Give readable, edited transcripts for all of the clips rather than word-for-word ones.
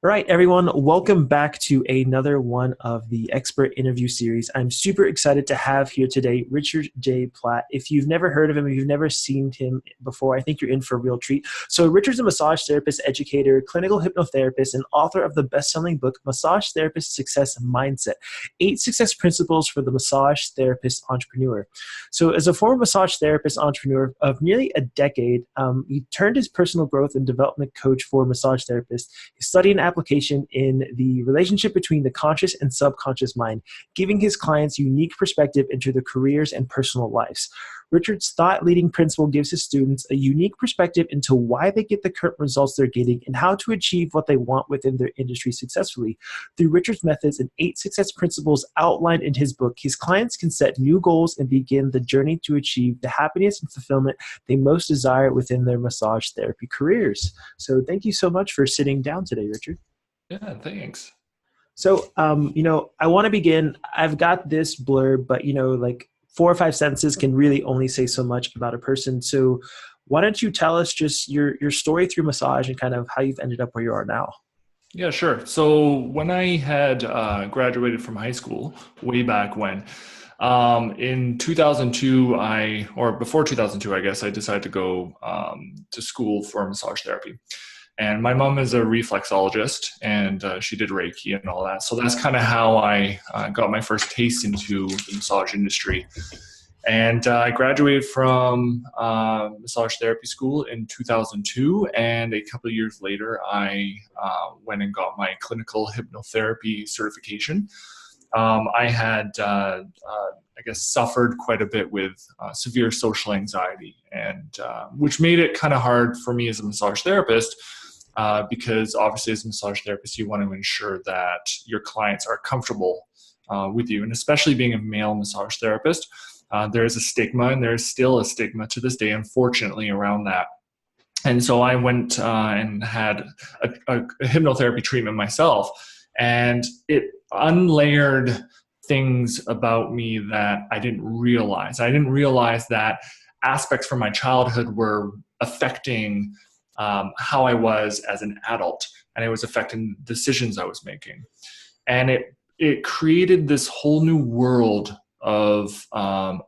All right, everyone, welcome back to another one of the expert interview series. I'm super excited to have here today Richard J. Platt. If you've never heard of him, if you've never seen him before, I think you're in for a real treat. So Richard's a massage therapist, educator, clinical hypnotherapist, and author of the best-selling book, Massage Therapist Success Mindset, 8 Success Principles for the Massage Therapist Entrepreneur. So as a former massage therapist entrepreneur of nearly a decade, he turned his personal growth and development coach for massage therapists. He studied an application in the relationship between the conscious and subconscious mind, giving his clients unique perspective into their careers and personal lives. Richard's thought-leading principle gives his students a unique perspective into why they get the current results they're getting and how to achieve what they want within their industry successfully. Through Richard's methods and 8 success principles outlined in his book, his clients can set new goals and begin the journey to achieve the happiness and fulfillment they most desire within their massage therapy careers. So thank you so much for sitting down today, Richard. Yeah, thanks. So, I want to begin. I've got this blurb, but, like 4 or 5 sentences can really only say so much about a person. So why don't you tell us just your story through massage and kind of how you've ended up where you are now? Yeah, sure. So when I had graduated from high school, way back when, in 2002, or before 2002, I guess, I decided to go to school for massage therapy. And my mom is a reflexologist, and she did Reiki and all that. So that's kind of how I got my first taste into the massage industry. And I graduated from massage therapy school in 2002, and a couple of years later, I went and got my clinical hypnotherapy certification. I had, I guess, suffered quite a bit with severe social anxiety, and which made it kind of hard for me as a massage therapist. Because obviously as a massage therapist, you want to ensure that your clients are comfortable with you. And especially being a male massage therapist, there is a stigma, and there is still a stigma to this day, unfortunately, around that. And so I went and had a hypnotherapy treatment myself, and it unlayered things about me that I didn't realize. I didn't realize that aspects from my childhood were affecting how I was as an adult, and it was affecting decisions I was making. And it created this whole new world of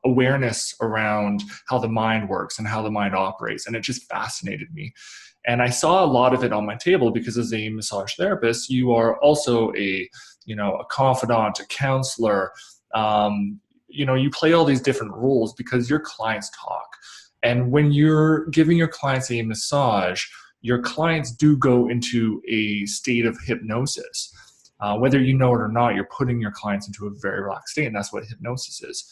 awareness around how the mind works and how the mind operates, and it just fascinated me. And I saw a lot of it on my table because as a massage therapist, you are also a confidant, a counselor. You play all these different roles because your clients talk. And when you're giving your clients a massage, your clients do go into a state of hypnosis. Whether you know it or not, you're putting your clients into a very relaxed state, and that's what hypnosis is.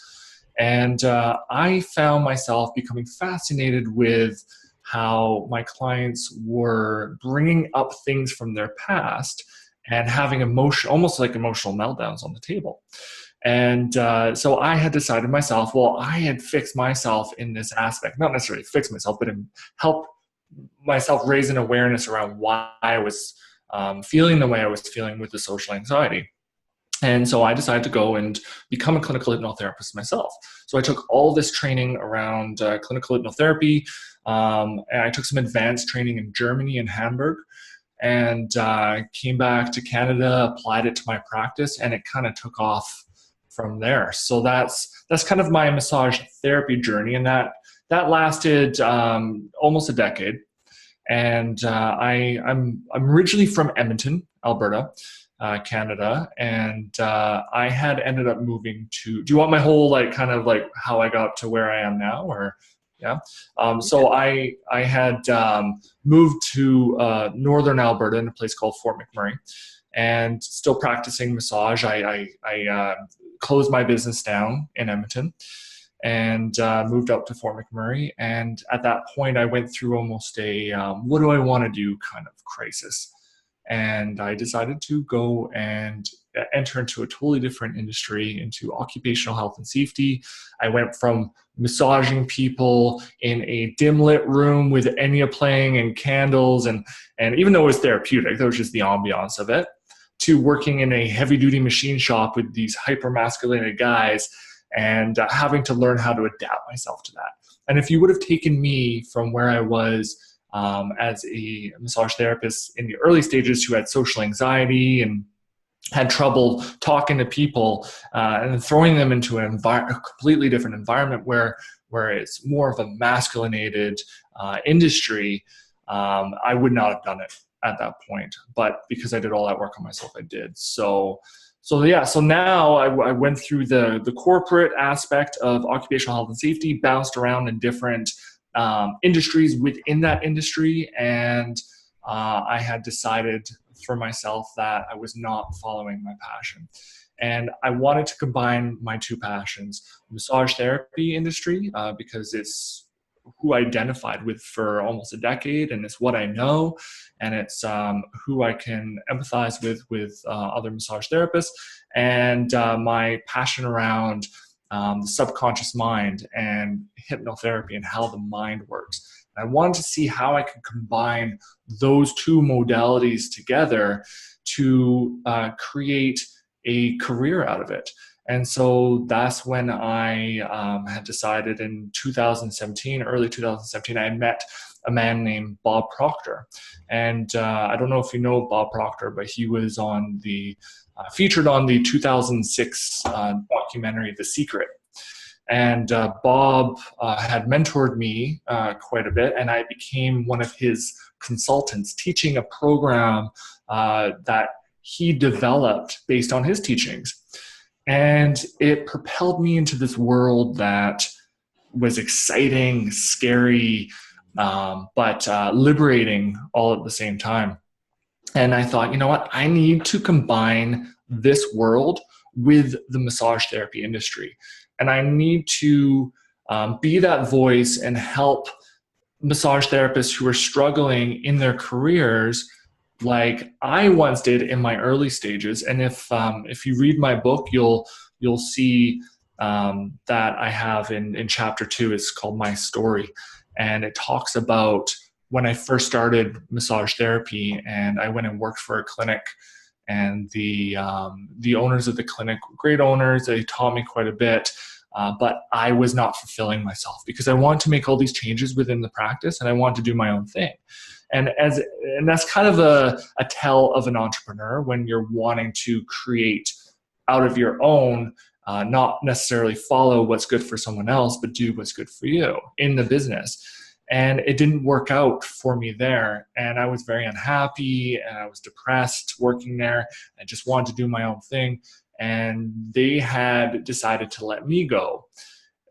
And I found myself becoming fascinated with how my clients were bringing up things from their past and having almost like emotional meltdowns on the table. And so I had decided myself, well, I had fixed myself in this aspect, not necessarily fix myself, but help myself raise an awareness around why I was feeling the way I was feeling with the social anxiety. And so I decided to go and become a clinical hypnotherapist myself. So I took all this training around clinical hypnotherapy, and I took some advanced training in Germany and Hamburg, and came back to Canada, applied it to my practice, and it kind of took off from there. So that's kind of my massage therapy journey, and that lasted almost a decade. And I'm originally from Edmonton, Alberta, Canada, and I had ended up moving to. Do you want my whole kind of how I got to where I am now, or? Yeah. So I had moved to northern Alberta in a place called Fort McMurray, and still practicing massage. I closed my business down in Edmonton and moved up to Fort McMurray. And at that point, I went through almost a what do I want to do kind of crisis. And I decided to go and enter into a totally different industry, into occupational health and safety. I went from massaging people in a dim lit room with Enya playing and candles, and even though it was therapeutic, that was just the ambiance of it, to working in a heavy duty machine shop with these hyper masculinated guys, and having to learn how to adapt myself to that. And if you would have taken me from where I was as a massage therapist in the early stages who had social anxiety and had trouble talking to people, and throwing them into a completely different environment where it's more of a masculinated industry. I would not have done it at that point, but because I did all that work on myself, I did. So now I went through the corporate aspect of occupational health and safety, bounced around in different industries within that industry, and I had decided for myself that I was not following my passion. And I wanted to combine my two passions, massage therapy industry, because it's who I identified with for almost a decade, and it's what I know, and it's who I can empathize with other massage therapists, and my passion around the subconscious mind and hypnotherapy and how the mind works. And I wanted to see how I could combine those two modalities together to create a career out of it. And so that's when I had decided in 2017, early 2017, I had met a man named Bob Proctor. And I don't know if you know Bob Proctor, but he was on featured on the 2006 documentary, The Secret. And Bob had mentored me quite a bit, and I became one of his consultants, teaching a program that he developed based on his teachings. And it propelled me into this world that was exciting, scary, but liberating all at the same time. And I thought, you know what? I need to combine this world with the massage therapy industry. And I need to be that voice and help massage therapists who are struggling in their careers like I once did in my early stages. And if you read my book, you'll see that I have in chapter 2, it's called My Story. And it talks about when I first started massage therapy and I went and worked for a clinic, and the owners of the clinic were great owners. They taught me quite a bit, but I was not fulfilling myself because I wanted to make all these changes within the practice and I wanted to do my own thing. And that's kind of a tell of an entrepreneur when you're wanting to create out of your own, not necessarily follow what's good for someone else, but do what's good for you in the business. And it didn't work out for me there. And I was very unhappy and I was depressed working there. I just wanted to do my own thing. And they had decided to let me go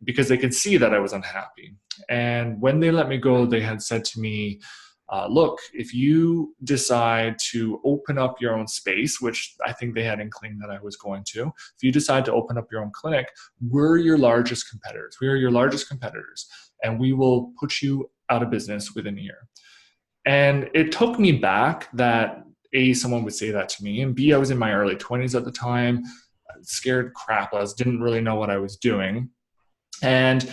because they could see that I was unhappy. And when they let me go, they had said to me, look, if you decide to open up your own space, which I think they had inkling that I was going to, if you decide to open up your own clinic, we're your largest competitors. We are your largest competitors, and we will put you out of business within a year. And it took me back that A, someone would say that to me, and B, I was in my early 20s at the time, scared crapless, didn't really know what I was doing. And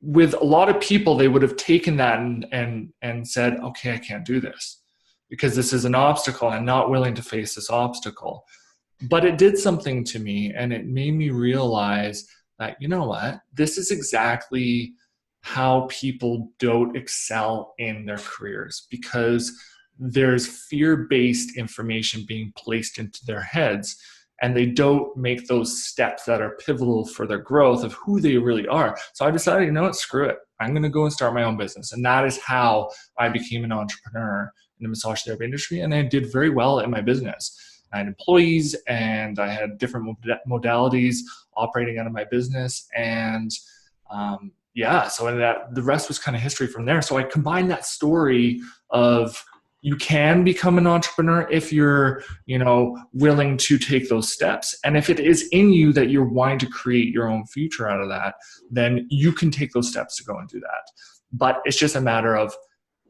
with a lot of people, they would have taken that and said, okay, I can't do this because this is an obstacle. I'm not willing to face this obstacle. But it did something to me, and it made me realize that, you know what, this is exactly how people don't excel in their careers, because there's fear-based information being placed into their heads, and they don't make those steps that are pivotal for their growth of who they really are. So I decided, you know what, screw it. I'm going to go and start my own business. And that is how I became an entrepreneur in the massage therapy industry. And I did very well in my business. I had employees and I had different modalities operating out of my business. And so the rest was kind of history from there. So I combined that story of you can become an entrepreneur if you're, willing to take those steps. And if it is in you that you're wanting to create your own future out of that, then you can take those steps to go and do that. But it's just a matter of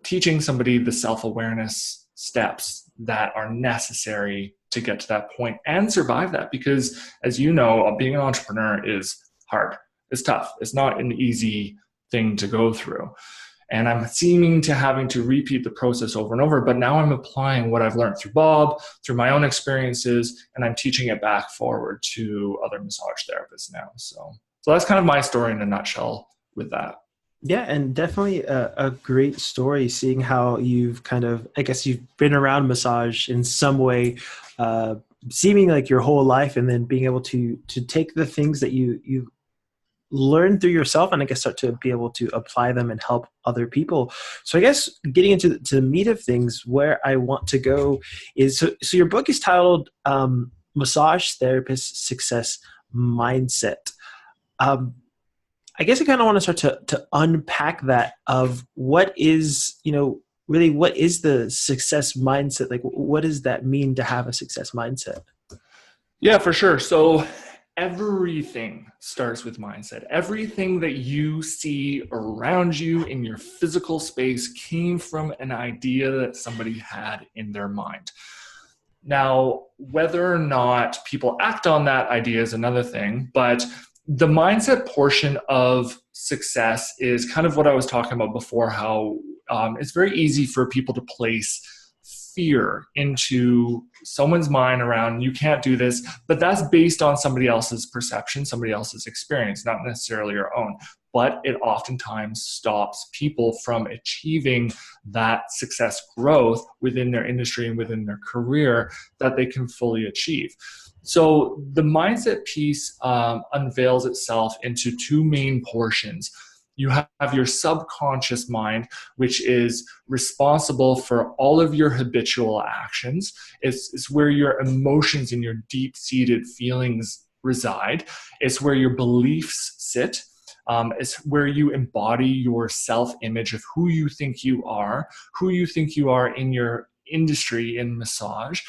teaching somebody the self-awareness steps that are necessary to get to that point and survive that. Because as you know, being an entrepreneur is hard. It's tough. It's not an easy thing to go through. And I'm seeming to having to repeat the process over and over, but now I'm applying what I've learned through Bob, through my own experiences, and I'm teaching it back forward to other massage therapists now. So that's kind of my story in a nutshell with that. Yeah, and definitely a great story seeing how you've kind of, I guess you've been around massage in some way, uh, seeming like your whole life, and then being able to take the things that you learn through yourself and I guess start to be able to apply them and help other people. So I guess getting into to the meat of things, where I want to go is so your book is titled Massage Therapist Success Mindset. Um, I guess I kind of want to start to unpack that of what is, really what is the success mindset? Like, what does that mean to have a success mindset? Yeah, for sure. So everything starts with mindset. Everything that you see around you in your physical space came from an idea that somebody had in their mind. Now, whether or not people act on that idea is another thing, but the mindset portion of success is kind of what I was talking about before, how it's very easy for people to place fear into someone's mind around you can't do this, but that's based on somebody else's perception, somebody else's experience, not necessarily your own. But it oftentimes stops people from achieving that success growth within their industry and within their career that they can fully achieve. So the mindset piece unveils itself into two main portions. You have your subconscious mind, which is responsible for all of your habitual actions. It's where your emotions and your deep seated feelings reside. It's where your beliefs sit. It's where you embody your self image of who you think you are in your industry in massage,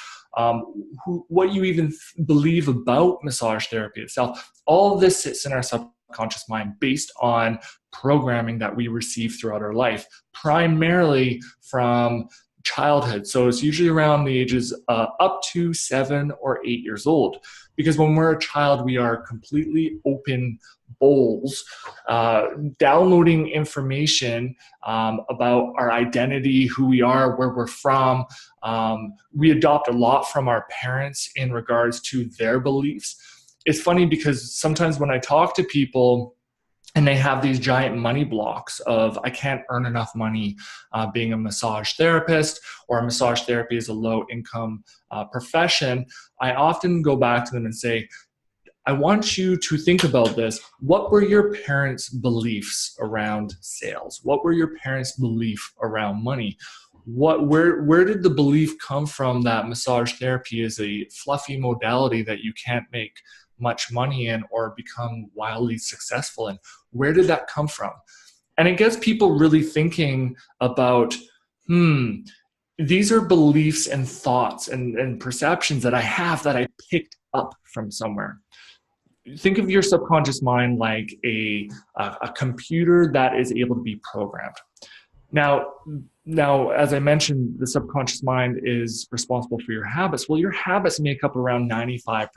what you even believe about massage therapy itself. All of this sits in our subconscious mind based on programming that we receive throughout our life, primarily from childhood. So it's usually around the ages up to 7 or 8 years old. Because when we're a child, we are completely open bowls, downloading information about our identity, who we are, where we're from. We adopt a lot from our parents in regards to their beliefs. It's funny because sometimes when I talk to people, and they have these giant money blocks of I can't earn enough money being a massage therapist, or massage therapy is a low income profession. I often go back to them and say, I want you to think about this. What were your parents' beliefs around sales? What were your parents' beliefs around money? Where did the belief come from that massage therapy is a fluffy modality that you can't make much money in or become wildly successful in? Where did that come from? And it gets people really thinking about, these are beliefs and thoughts and perceptions that I have that I picked up from somewhere. Think of your subconscious mind like a computer that is able to be programmed. Now, as I mentioned, the subconscious mind is responsible for your habits. Well, your habits make up around 95%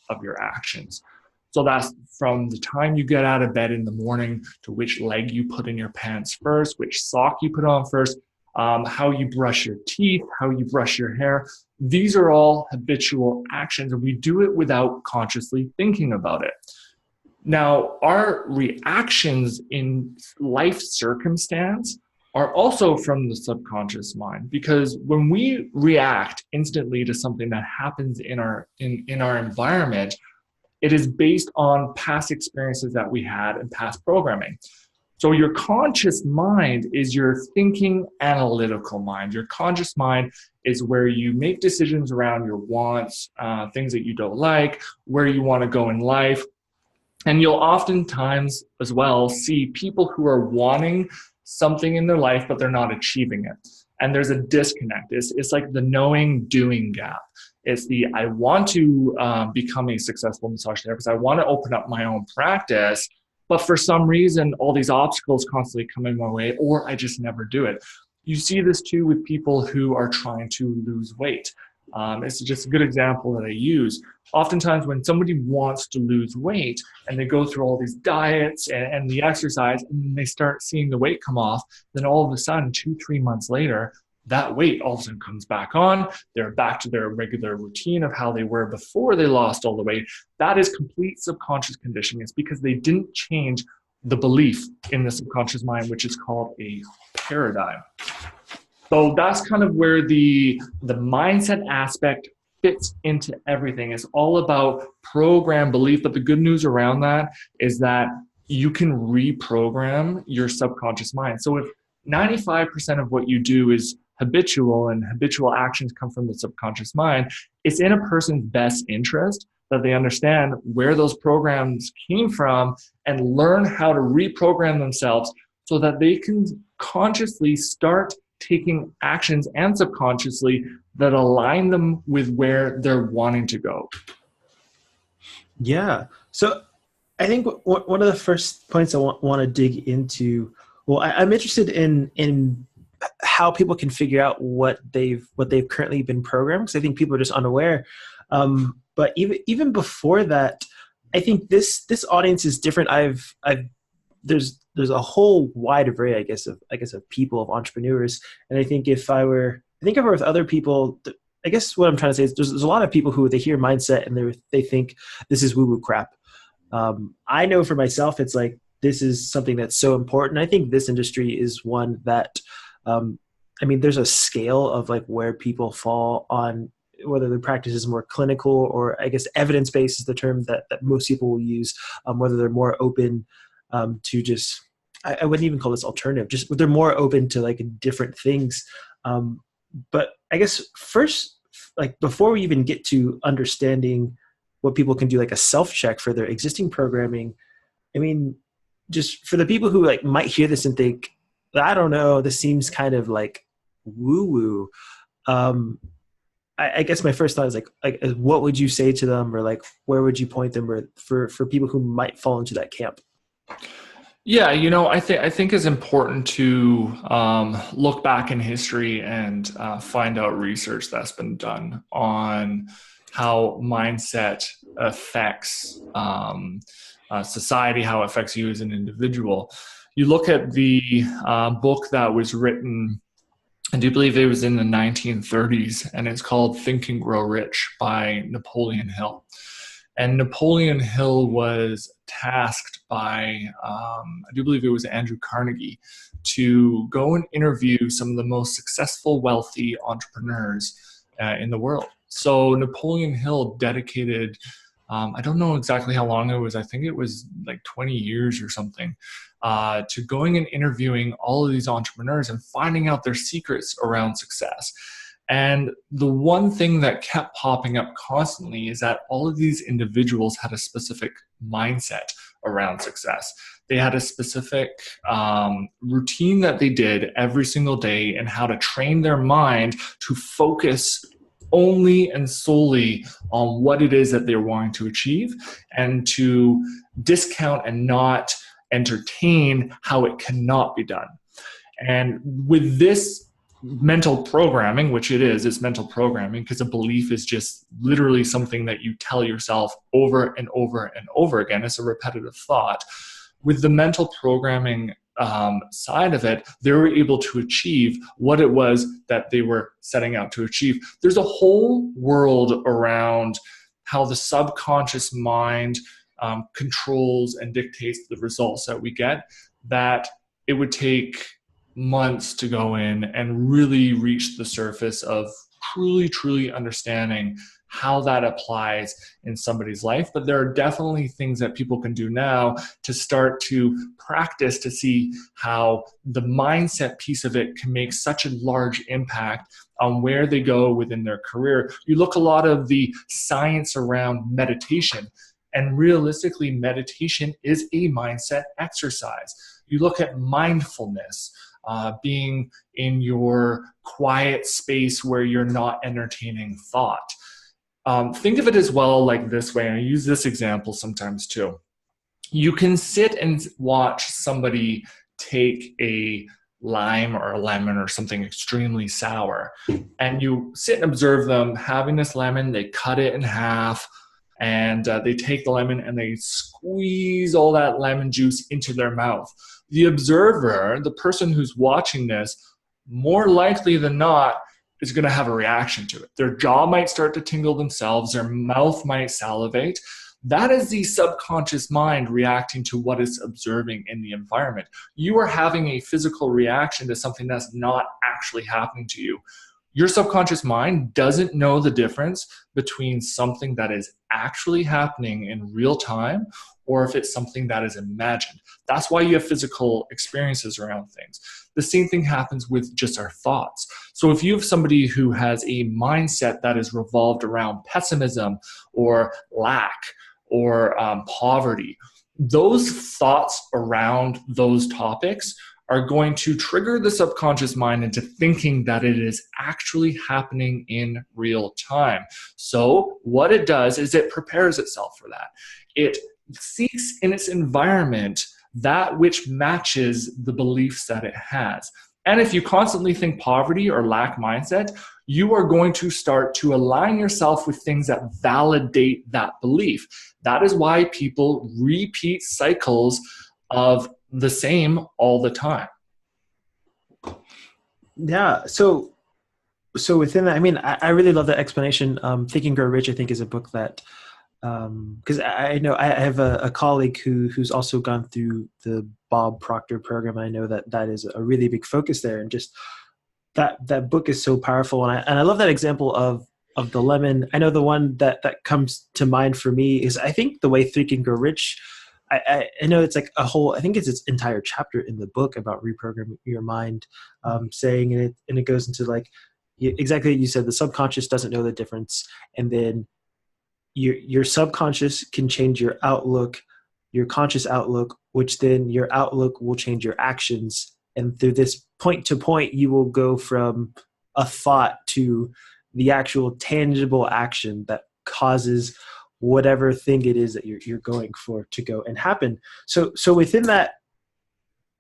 of your actions. So that's from the time you get out of bed in the morning to which leg you put in your pants first, which sock you put on first, how you brush your teeth, how you brush your hair. These are all habitual actions, and we do it without consciously thinking about it. Now, our reactions in life circumstance are also from the subconscious mind, because when we react instantly to something that happens in our environment, it is based on past experiences that we had and past programming. So your conscious mind is your thinking analytical mind. Your conscious mind is where you make decisions around your wants, things that you don't like, where you want to go in life. And you'll oftentimes as well see people who are wanting something in their life, but they're not achieving it. And there's a disconnect. It's like the knowing doing gap. It's the I want to become a successful massage therapist. I want to open up my own practice, but for some reason, all these obstacles constantly come in my way, or I just never do it. You see this too with people who are trying to lose weight. It's just a good example that I use. Oftentimes, when somebody wants to lose weight and they go through all these diets and the exercise, and they start seeing the weight come off, then all of a sudden, 2, 3 months later, that weight all of a sudden comes back on. They're back to their regular routine of how they were before they lost all the weight. That is complete subconscious conditioning. It's because they didn't change the belief in the subconscious mind, which is called a paradigm. So that's kind of where the mindset aspect fits into everything. It's all about program belief, but the good news around that is that you can reprogram your subconscious mind. So if 95% of what you do is habitual and habitual actions come from the subconscious mind, it's in a person's best interest that they understand where those programs came from and learn how to reprogram themselves so that they can consciously start taking actions and subconsciously that align them with where they're wanting to go. Yeah. So I think one of the first points I want to dig into, well, I'm interested in how people can figure out what they've currently been programmed, because I think people are just unaware. But even before that, I think this audience is different. There's a whole wide array, I guess of people, of entrepreneurs, and I think if I were with other people, I guess what I'm trying to say is there's a lot of people who they hear mindset and they think this is woo woo crap. I know for myself, it's like, this is something that's so important. I think this industry is one that, there's a scale of like where people fall on whether the practice is more clinical, or I guess evidence-based is the term that most people will use, whether they're more open to just, I wouldn't even call this alternative, just they're more open to like different things. But I guess first, like before we even get to understanding what people can do, like a self-check for their existing programming, just for the people who like might hear this and think, I don't know, this seems kind of like woo-woo. I guess my first thought is like, what would you say to them, or like, where would you point them, or for people who might fall into that camp? Yeah, I think it's important to look back in history and find out research that's been done on how mindset affects society, how it affects you as an individual. You look at the book that was written, I do believe it was in the 1930s, and it's called Think and Grow Rich by Napoleon Hill. And Napoleon Hill was tasked by, I do believe it was Andrew Carnegie, to go and interview some of the most successful, wealthy entrepreneurs in the world. So Napoleon Hill dedicated, I don't know exactly how long it was, I think it was like 20 years or something, to going and interviewing all of these entrepreneurs and finding out their secrets around success. And the one thing that kept popping up constantly is that all of these individuals had a specific mindset around success. They had a specific routine that they did every single day, and how to train their mind to focus only and solely on what it is that they're wanting to achieve, and to discount and not entertain how it cannot be done. And with this mental programming, which it's mental programming, because a belief is just literally something that you tell yourself over and over and over again. It's a repetitive thought. With the mental programming side of it, they were able to achieve what it was that they were setting out to achieve. There's a whole world around how the subconscious mind controls and dictates the results that we get, that it would take months to go in and really reach the surface of truly understanding how that applies in somebody's life. But there are definitely things that people can do now to start to practice to see how the mindset piece of it can make such a large impact on where they go within their career. You look a lot of the science around meditation, and realistically, meditation is a mindset exercise. You look at mindfulness, being in your quiet space where you're not entertaining thought. Think of it as well like this way, and I use this example sometimes too. You can sit and watch somebody take a lime or a lemon or something extremely sour, and you sit and observe them having this lemon. They cut it in half, and they take the lemon and they squeeze all that lemon juice into their mouth. The observer, the person who's watching this, more likely than not, is going to have a reaction to it. Their jaw might start to tingle themselves. Their mouth might salivate. That is the subconscious mind reacting to what it's observing in the environment. You are having a physical reaction to something that's not actually happening to you. Your subconscious mind doesn't know the difference between something that is actually happening in real time or if it's something that is imagined. That's why you have physical experiences around things. The same thing happens with just our thoughts. So if you have somebody who has a mindset that is revolved around pessimism or lack or poverty, those thoughts around those topics are going to trigger the subconscious mind into thinking that it is actually happening in real time. So what it does is it prepares itself for that. It seeks in its environment that which matches the beliefs that it has. And if you constantly think poverty or lack mindset, you are going to start to align yourself with things that validate that belief. That is why people repeat cycles of the same all the time. Yeah. So within that, I mean, I really love that explanation. Think and Grow Rich, I think, is a book that, because I know I have a colleague who's also gone through the Bob Proctor program. I know that is a really big focus there, and just that book is so powerful. And I love that example of the lemon. I know the one that comes to mind for me is, I think, the way Think and Grow Rich. I know it's like a whole, I think it's its entire chapter in the book about reprogramming your mind, saying it, and it goes into like exactly what you said. The subconscious doesn't know the difference, and then your subconscious can change your outlook, your conscious outlook, which then your outlook will change your actions. And through this point to point, you will go from a thought to the actual tangible action that causes whatever thing it is that you're going for to go and happen. So within that,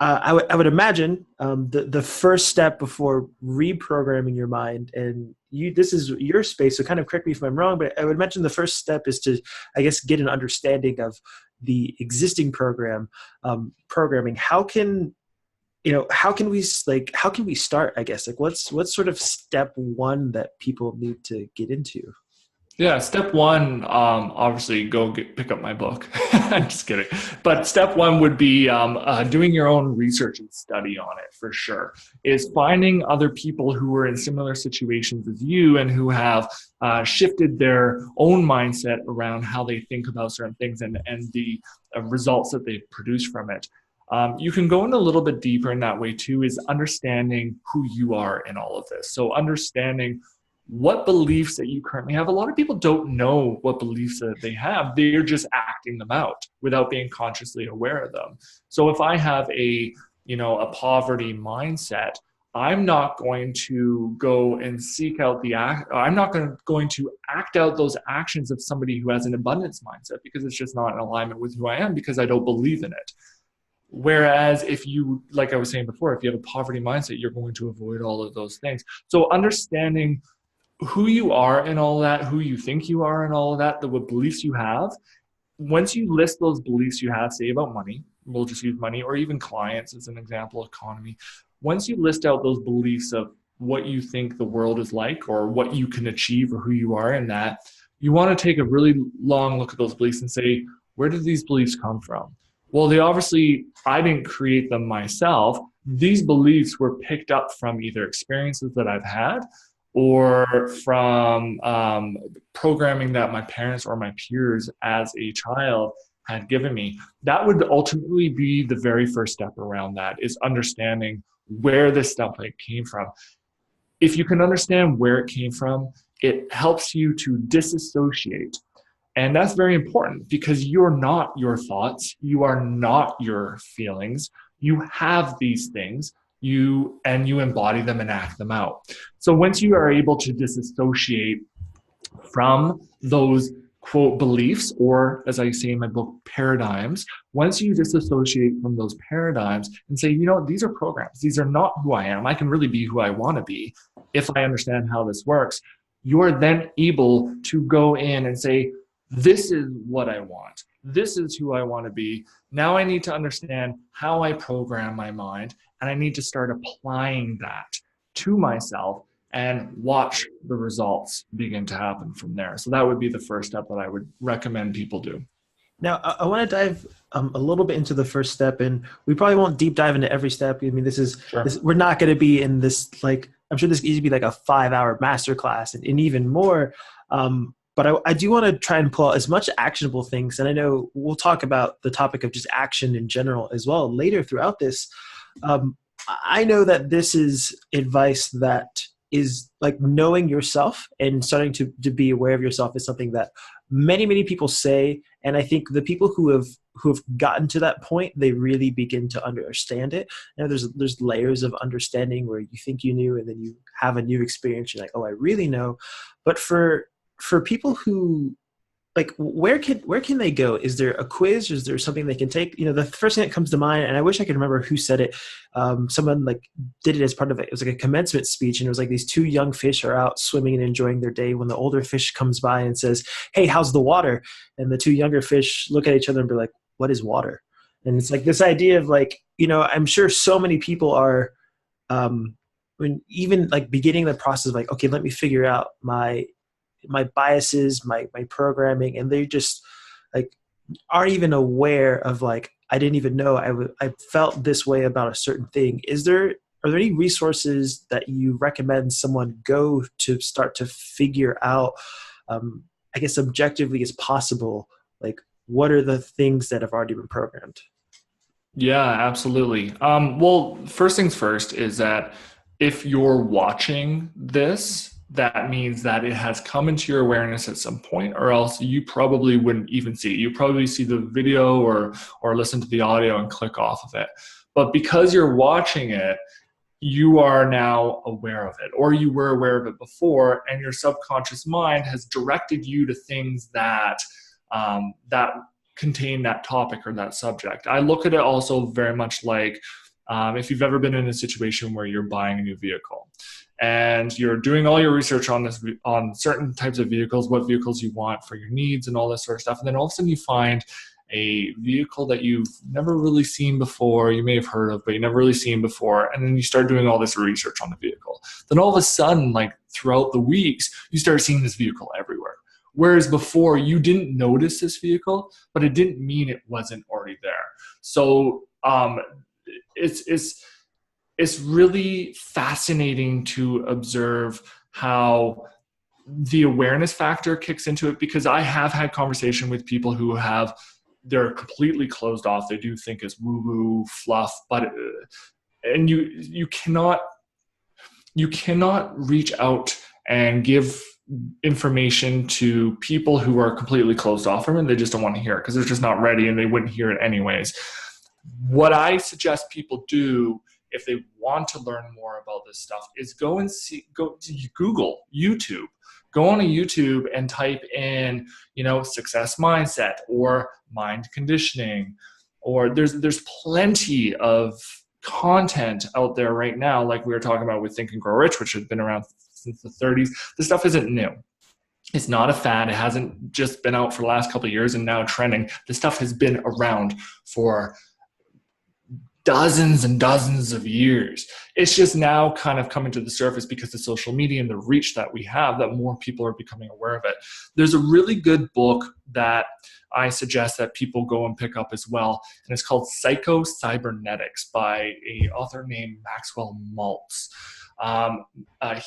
I would imagine the first step before reprogramming your mind, and this is your space, so kind of correct me if I'm wrong, but I would imagine the first step is to, I guess, get an understanding of the existing programming. How can we start, I guess, like what's sort of step one that people need to get into? Yeah, step one, obviously pick up my book. I'm just kidding. But step one would be doing your own research and study on it for sure. Is finding other people who are in similar situations as you and who have shifted their own mindset around how they think about certain things and the results that they've produced from it. You can go in a little bit deeper in that way too, is understanding who you are in all of this. So understanding what beliefs that you currently have. A lot of people don't know what beliefs that they have. They're just acting them out without being consciously aware of them. So if I have a poverty mindset, I'm not going to go and seek out I'm not going to act out those actions of somebody who has an abundance mindset, because it's just not in alignment with who I am, because I don't believe in it. Whereas if you, like I was saying before, if you have a poverty mindset, you're going to avoid all of those things. So understanding who you are and all that, who you think you are and all of that, what beliefs you have. Once you list those beliefs you have, say about money, we'll just use money, or even clients as an example, economy. Once you list out those beliefs of what you think the world is like or what you can achieve or who you are in that, you want to take a really long look at those beliefs and say, where did these beliefs come from? Well, I didn't create them myself. These beliefs were picked up from either experiences that I've had or from programming that my parents or my peers as a child had given me. That would ultimately be the very first step around that, is understanding where this stuff came from. If you can understand where it came from, it helps you to disassociate. And that's very important, because you're not your thoughts, you are not your feelings. You have these things, you embody them and act them out. So once you are able to disassociate from those quote beliefs, or as I say in my book, paradigms, once you disassociate from those paradigms and say, these are programs, these are not who I am, I can really be who I want to be if I understand how this works, you are then able to go in and say, this is what I want. This is who I want to be. Now I need to understand how I program my mind, and I need to start applying that to myself and watch the results begin to happen from there. So that would be the first step that I would recommend people do. Now, I want to dive a little bit into the first step, and we probably won't deep dive into every step. I mean, this. Sure. We're not going to be in this like. I'm sure this could easily be like a 5-hour masterclass, and even more. But I do want to try and pull out as much actionable things, and I know we'll talk about the topic of just action in general as well later throughout this. Um, I know that this is advice that is like knowing yourself and starting to be aware of yourself is something that many people say, and I think the people who have gotten to that point, they really begin to understand it. You know, there's layers of understanding where you think you knew and then you have a new experience, you're like, oh, I really know. But for people who like, where can they go? Is there a quiz? Is there something they can take? You know, the first thing that comes to mind, and I wish I could remember who said it. Someone like did it as part of it. It was like a commencement speech, and it was like these two young fish are out swimming and enjoying their day when the older fish comes by and says, "Hey, how's the water?" And the two younger fish look at each other and be like, "What is water?" And it's like this idea of like, you know, I'm sure so many people are, when even like beginning the process of like, okay, let me figure out my biases, my programming, and they just like aren't even aware of like I didn't even know I felt this way about a certain thing. Are there any resources that you recommend someone go to start to figure out, I guess objectively as possible, like what are the things that have already been programmed? Yeah, absolutely. Well, first things first is that if you're watching this, that means that it has come into your awareness at some point, or else you probably wouldn't even see it. You probably see the video or listen to the audio and click off of it. But because you're watching it, you are now aware of it, or you were aware of it before, and your subconscious mind has directed you to things that contain that topic or that subject. I look at it also very much like if you've ever been in a situation where you're buying a new vehicle and you're doing all your research on this on certain types of vehicles, what vehicles you want for your needs and all this sort of stuff, and then all of a sudden you find a vehicle that you've never really seen before, you may have heard of, but you never really seen before, and then you start doing all this research on the vehicle. Then all of a sudden, like throughout the weeks, you start seeing this vehicle everywhere. Whereas before, you didn't notice this vehicle, but it didn't mean it wasn't already there. So it's really fascinating to observe how the awareness factor kicks into it, because I have had conversation with people who have they're completely closed off. They do think it's woo woo fluff, but and you cannot reach out and give information to people who are completely closed off from it. They just don't want to hear it because they're just not ready and they wouldn't hear it anyways. What I suggest people do if they want to learn more about this stuff is go to Google, YouTube. Go on a YouTube and type in, success mindset or mind conditioning, or there's plenty of content out there right now, like we were talking about with Think and Grow Rich, which has been around since the 30s. This stuff isn't new. It's not a fad. It hasn't just been out for the last couple of years and now trending. This stuff has been around for dozens and dozens of years. It's just now kind of coming to the surface because of social media and the reach that we have, that more people are becoming aware of it. There's a really good book that I suggest that people go and pick up as well, and it's called Psycho-Cybernetics by an author named Maxwell Maltz.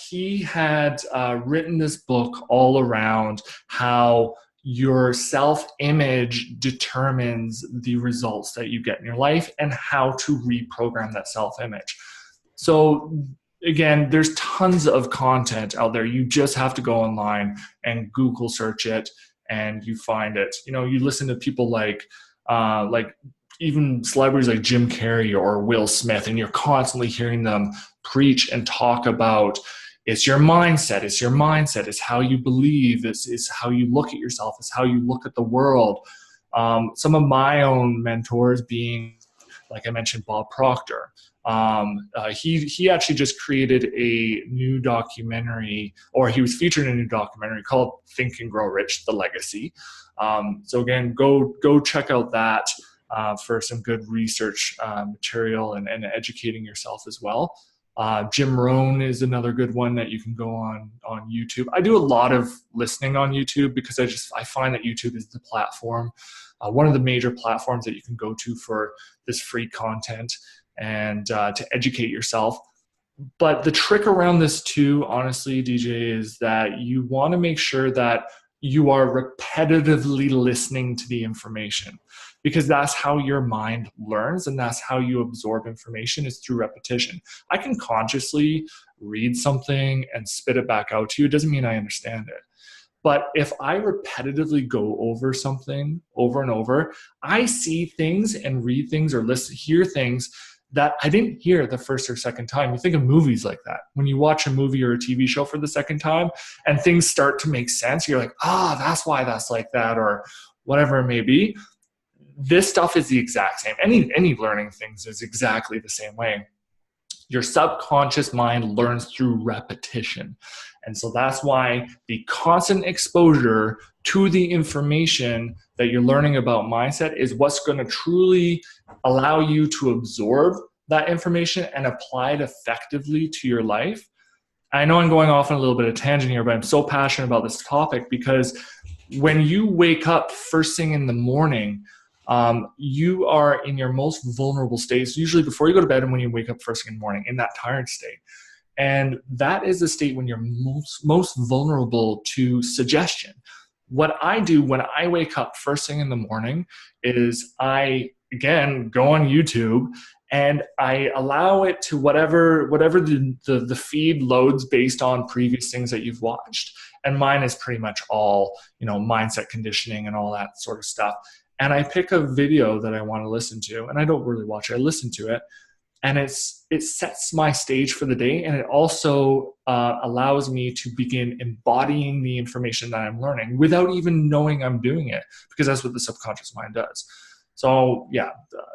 He had written this book all around how your self-image determines the results that you get in your life and how to reprogram that self-image. So again, there's tons of content out there. You just have to go online and Google search it and you find it. You listen to people like even celebrities like Jim Carrey or Will Smith, and you're constantly hearing them preach and talk about it's your mindset, it's how you believe, it's how you look at yourself, it's how you look at the world. Some of my own mentors being, like I mentioned, Bob Proctor. He actually just created a new documentary, or he was featured in a new documentary called Think and Grow Rich, The Legacy. So again, go check out that for some good research material and educating yourself as well. Jim Rohn is another good one that you can go on YouTube. I do a lot of listening on YouTube because I find that YouTube is the platform, one of the major platforms that you can go to for this free content and to educate yourself. But the trick around this too, honestly, DJ, is that you want to make sure that you are repetitively listening to the information, because that's how your mind learns and that's how you absorb information, is through repetition. I can consciously read something and spit it back out to you. It doesn't mean I understand it. But if I repetitively go over something over and over, I see things and read things or hear things that I didn't hear the first or second time. You think of movies like that. When you watch a movie or a TV show for the second time and things start to make sense, you're like, that's why that's like that, or whatever it may be. This stuff is the exact same. Any learning things is exactly the same way. Your subconscious mind learns through repetition. And so that's why the constant exposure to the information that you're learning about mindset is what's going to truly allow you to absorb that information and apply it effectively to your life. I know I'm going off on a little bit of tangent here, but I'm so passionate about this topic because when you wake up first thing in the morning, you are in your most vulnerable states, usually before you go to bed and when you wake up first thing in the morning, in that tired state. And that is the state when you're most vulnerable to suggestion. What I do when I wake up first thing in the morning is I, again, go on YouTube and I allow it to whatever the feed loads based on previous things that you've watched. And mine is pretty much all, mindset conditioning and all that sort of stuff. And I pick a video that I want to listen to, and I don't really watch it, I listen to it. And it sets my stage for the day, and it also allows me to begin embodying the information that I'm learning without even knowing I'm doing it, because that's what the subconscious mind does. So yeah,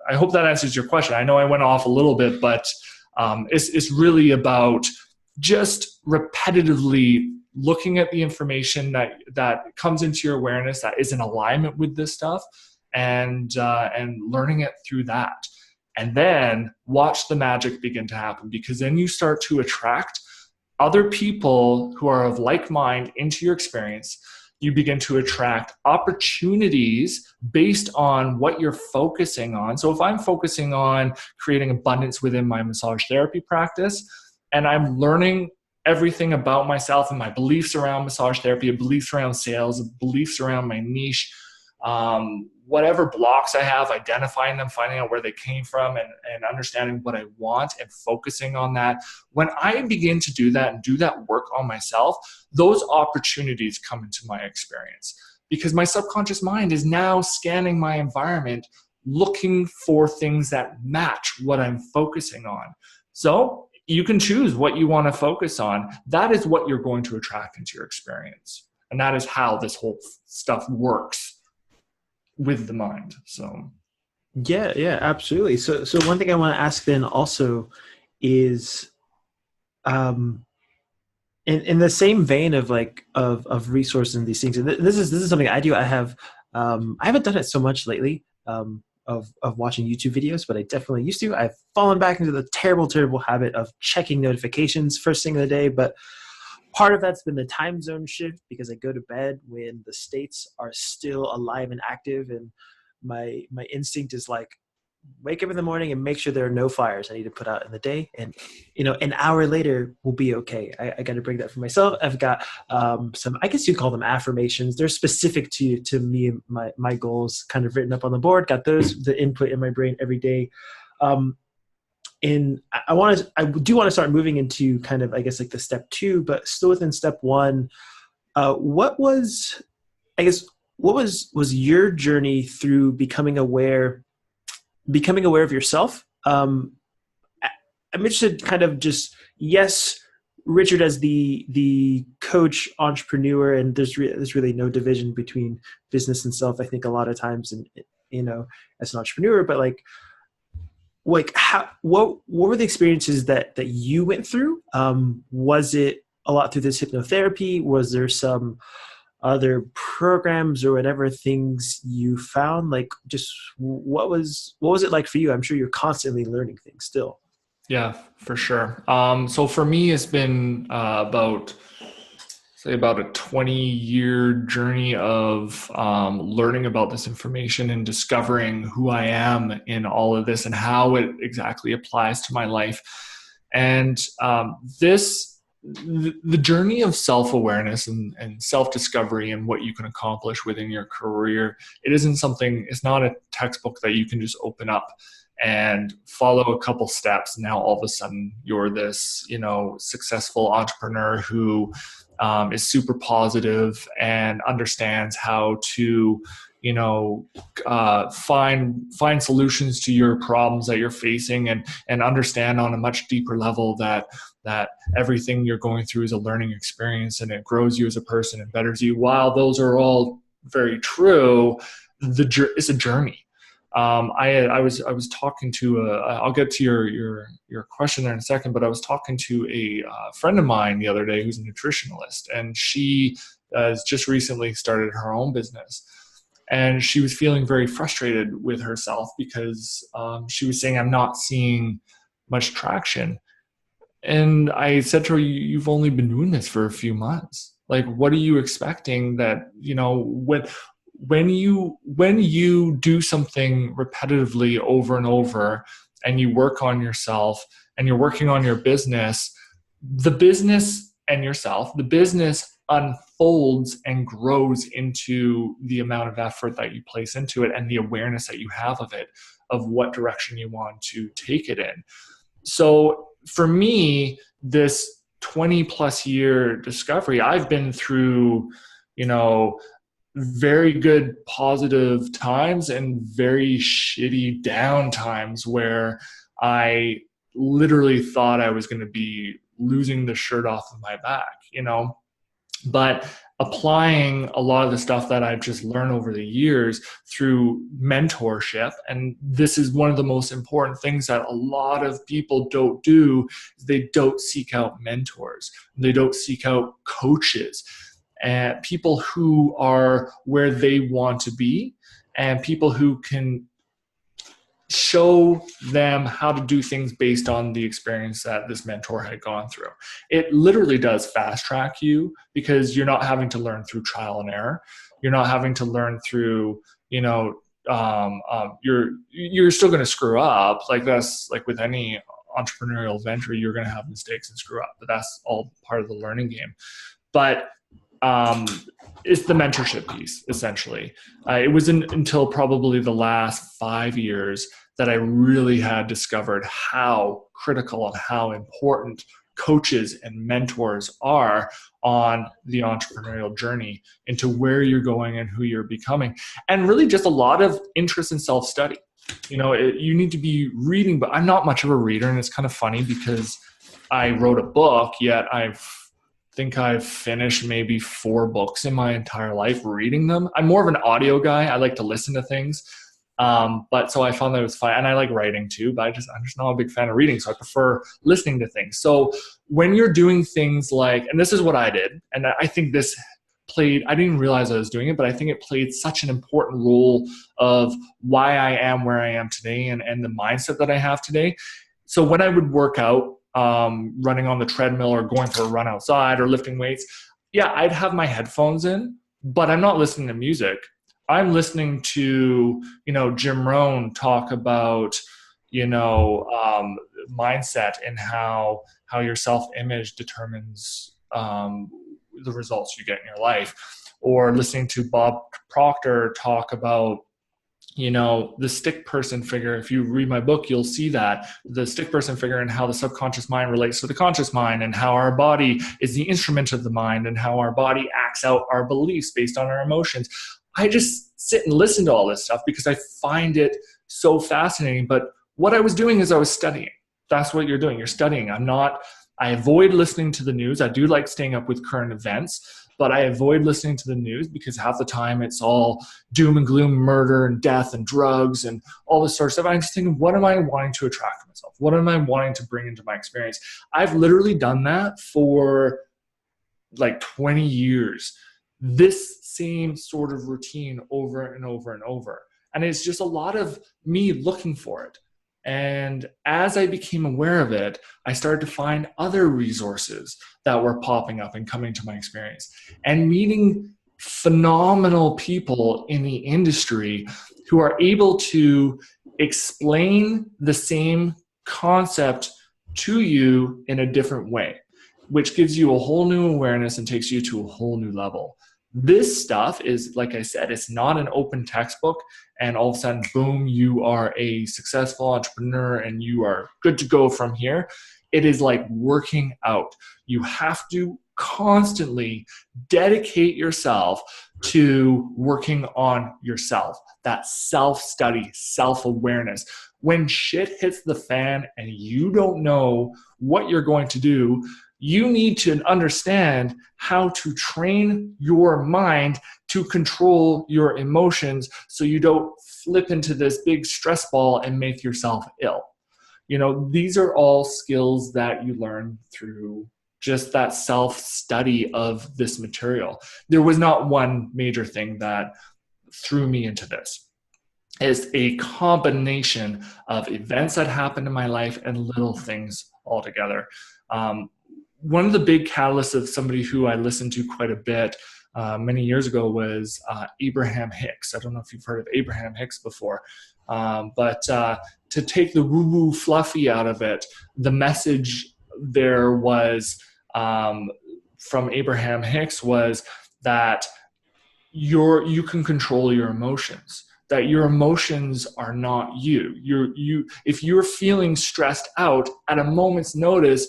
I hope that answers your question. I know I went off a little bit, but it's really about just repetitively looking at the information that comes into your awareness that is in alignment with this stuff, and learning it through that. And then watch the magic begin to happen, because then you start to attract other people who are of like mind into your experience. You begin to attract opportunities based on what you're focusing on. So if I'm focusing on creating abundance within my massage therapy practice, and I'm learning everything about myself and my beliefs around massage therapy, beliefs around sales, beliefs around my niche, whatever blocks I have, identifying them, finding out where they came from, and understanding what I want and focusing on that. When I begin to do that and do that work on myself, those opportunities come into my experience, because my subconscious mind is now scanning my environment, looking for things that match what I'm focusing on. So you can choose what you want to focus on. That is what you're going to attract into your experience. And that is how this whole stuff works with the mind. So yeah, absolutely. So one thing I want to ask then also is, in the same vein of of resources and these things, and this is something I do. I haven't done it so much lately, of watching YouTube videos, but I definitely used to. I've fallen back into the terrible habit of checking notifications first thing of the day, but part of that's been the time zone shift, because I go to bed when the states are still alive and active, and my instinct is like, wake up in the morning and make sure there are no fires I need to put out in the day, and an hour later will be okay. I got to bring that for myself. I've got some, I guess you'd call them affirmations. They're specific to me and my goals, kind of written up on the board. Got those, the input in my brain every day. And I do want to start moving into kind of, I guess, like the step 2, but still within step 1. What was your journey through becoming aware of yourself? I'm interested, kind of just, yes, Richard as the coach, entrepreneur, and there's really no division between business and self, I think, a lot of times, and as an entrepreneur, but what were the experiences that you went through? Was it a lot through this hypnotherapy? Was there some other programs or whatever things you found? Just what was it like for you? I'm sure you're constantly learning things still. Yeah, for sure. So for me, it's been about a 20-year journey of learning about this information and discovering who I am in all of this and how it exactly applies to my life. And the journey of self-awareness and self-discovery and what you can accomplish within your career, it's not a textbook that you can just open up and follow a couple steps. Now all of a sudden you're this, successful entrepreneur who is super positive and understands how to, find solutions to your problems that you're facing, and understand on a much deeper level that everything you're going through is a learning experience and it grows you as a person and betters you. While those are all very true, it's a journey. I was talking to I'll get to your question there in a second, but I was talking to a friend of mine the other day who's a nutritionalist, and she has just recently started her own business, and she was feeling very frustrated with herself because she was saying, "I'm not seeing much traction." And I said to her, "You've only been doing this for a few months. Like, what are you expecting that, when you do something repetitively over and over and you work on yourself and you're working on your business, the business and yourself, the business unfolds and grows into the amount of effort that you place into it and the awareness that you have of it, of what direction you want to take it in." So for me, this 20 plus year discovery, I've been through, very good positive times and very shitty down times where I literally thought I was going to be losing the shirt off of my back. But applying a lot of the stuff that I've just learned over the years through mentorship, and this is one of the most important things that a lot of people don't do, is they don't seek out mentors, they don't seek out coaches and people who are where they want to be, and people who can show them how to do things based on the experience that this mentor had gone through. It literally does fast track you because you're not having to learn through trial and error. You're not having to learn through, you're still going to screw up. Like that's like with any entrepreneurial venture, you're going to have mistakes and screw up, but that's all part of the learning game. But um, it's the mentorship piece, essentially. It wasn't until probably the last 5 years that I really had discovered how critical and how important coaches and mentors are on the entrepreneurial journey into where you're going and who you're becoming. And really just a lot of interest in self-study. You need to be reading, but I'm not much of a reader. And it's kind of funny because I wrote a book, yet I've finished maybe 4 books in my entire life reading them. I'm more of an audio guy. I like to listen to things. But so I found that it was fun, and I like writing too, but I'm just not a big fan of reading. So I prefer listening to things. So when you're doing things like, and this is what I did, and I think this I didn't realize I was doing it, but I think it played such an important role of why I am where I am today and the mindset that I have today. So when I would work out, running on the treadmill or going for a run outside or lifting weights, yeah, I'd have my headphones in, but I'm not listening to music. I'm listening to, Jim Rohn talk about, mindset and how your self-image determines the results you get in your life, or listening to Bob Proctor talk about the stick person figure. If you read my book, you'll see that the stick person figure and how the subconscious mind relates to the conscious mind, and how our body is the instrument of the mind, and how our body acts out our beliefs based on our emotions. I just sit and listen to all this stuff because I find it so fascinating. But what I was doing is I was studying. That's what you're doing. You're studying. I avoid listening to the news. I do like staying up with current events, but I avoid listening to the news because half the time it's all doom and gloom, murder and death and drugs and all this sort of stuff. I'm just thinking, what am I wanting to attract to myself? What am I wanting to bring into my experience? I've literally done that for like 20 years. This same sort of routine over and over and over. And it's just a lot of me looking for it. And as I became aware of it, I started to find other resources that were popping up and coming to my experience, and meeting phenomenal people in the industry who are able to explain the same concept to you in a different way, which gives you a whole new awareness and takes you to a whole new level. This stuff is, like I said, it's not an open textbook and all of a sudden, boom, you are a successful entrepreneur and you are good to go from here. It is like working out. You have to constantly dedicate yourself to working on yourself, that self-study, self-awareness. When shit hits the fan and you don't know what you're going to do, you need to understand how to train your mind to control your emotions so you don't flip into this big stress ball and make yourself ill. You know, these are all skills that you learn through just that self-study of this material. There was not one major thing that threw me into this. It's a combination of events that happened in my life and little things all together. One of the big catalysts of somebody who I listened to quite a bit many years ago was Abraham Hicks. I don't know if you've heard of Abraham Hicks before, but to take the woo-woo fluffy out of it, the message there was from Abraham Hicks was that you can control your emotions. That your emotions are not you. If you're feeling stressed out at a moment's notice,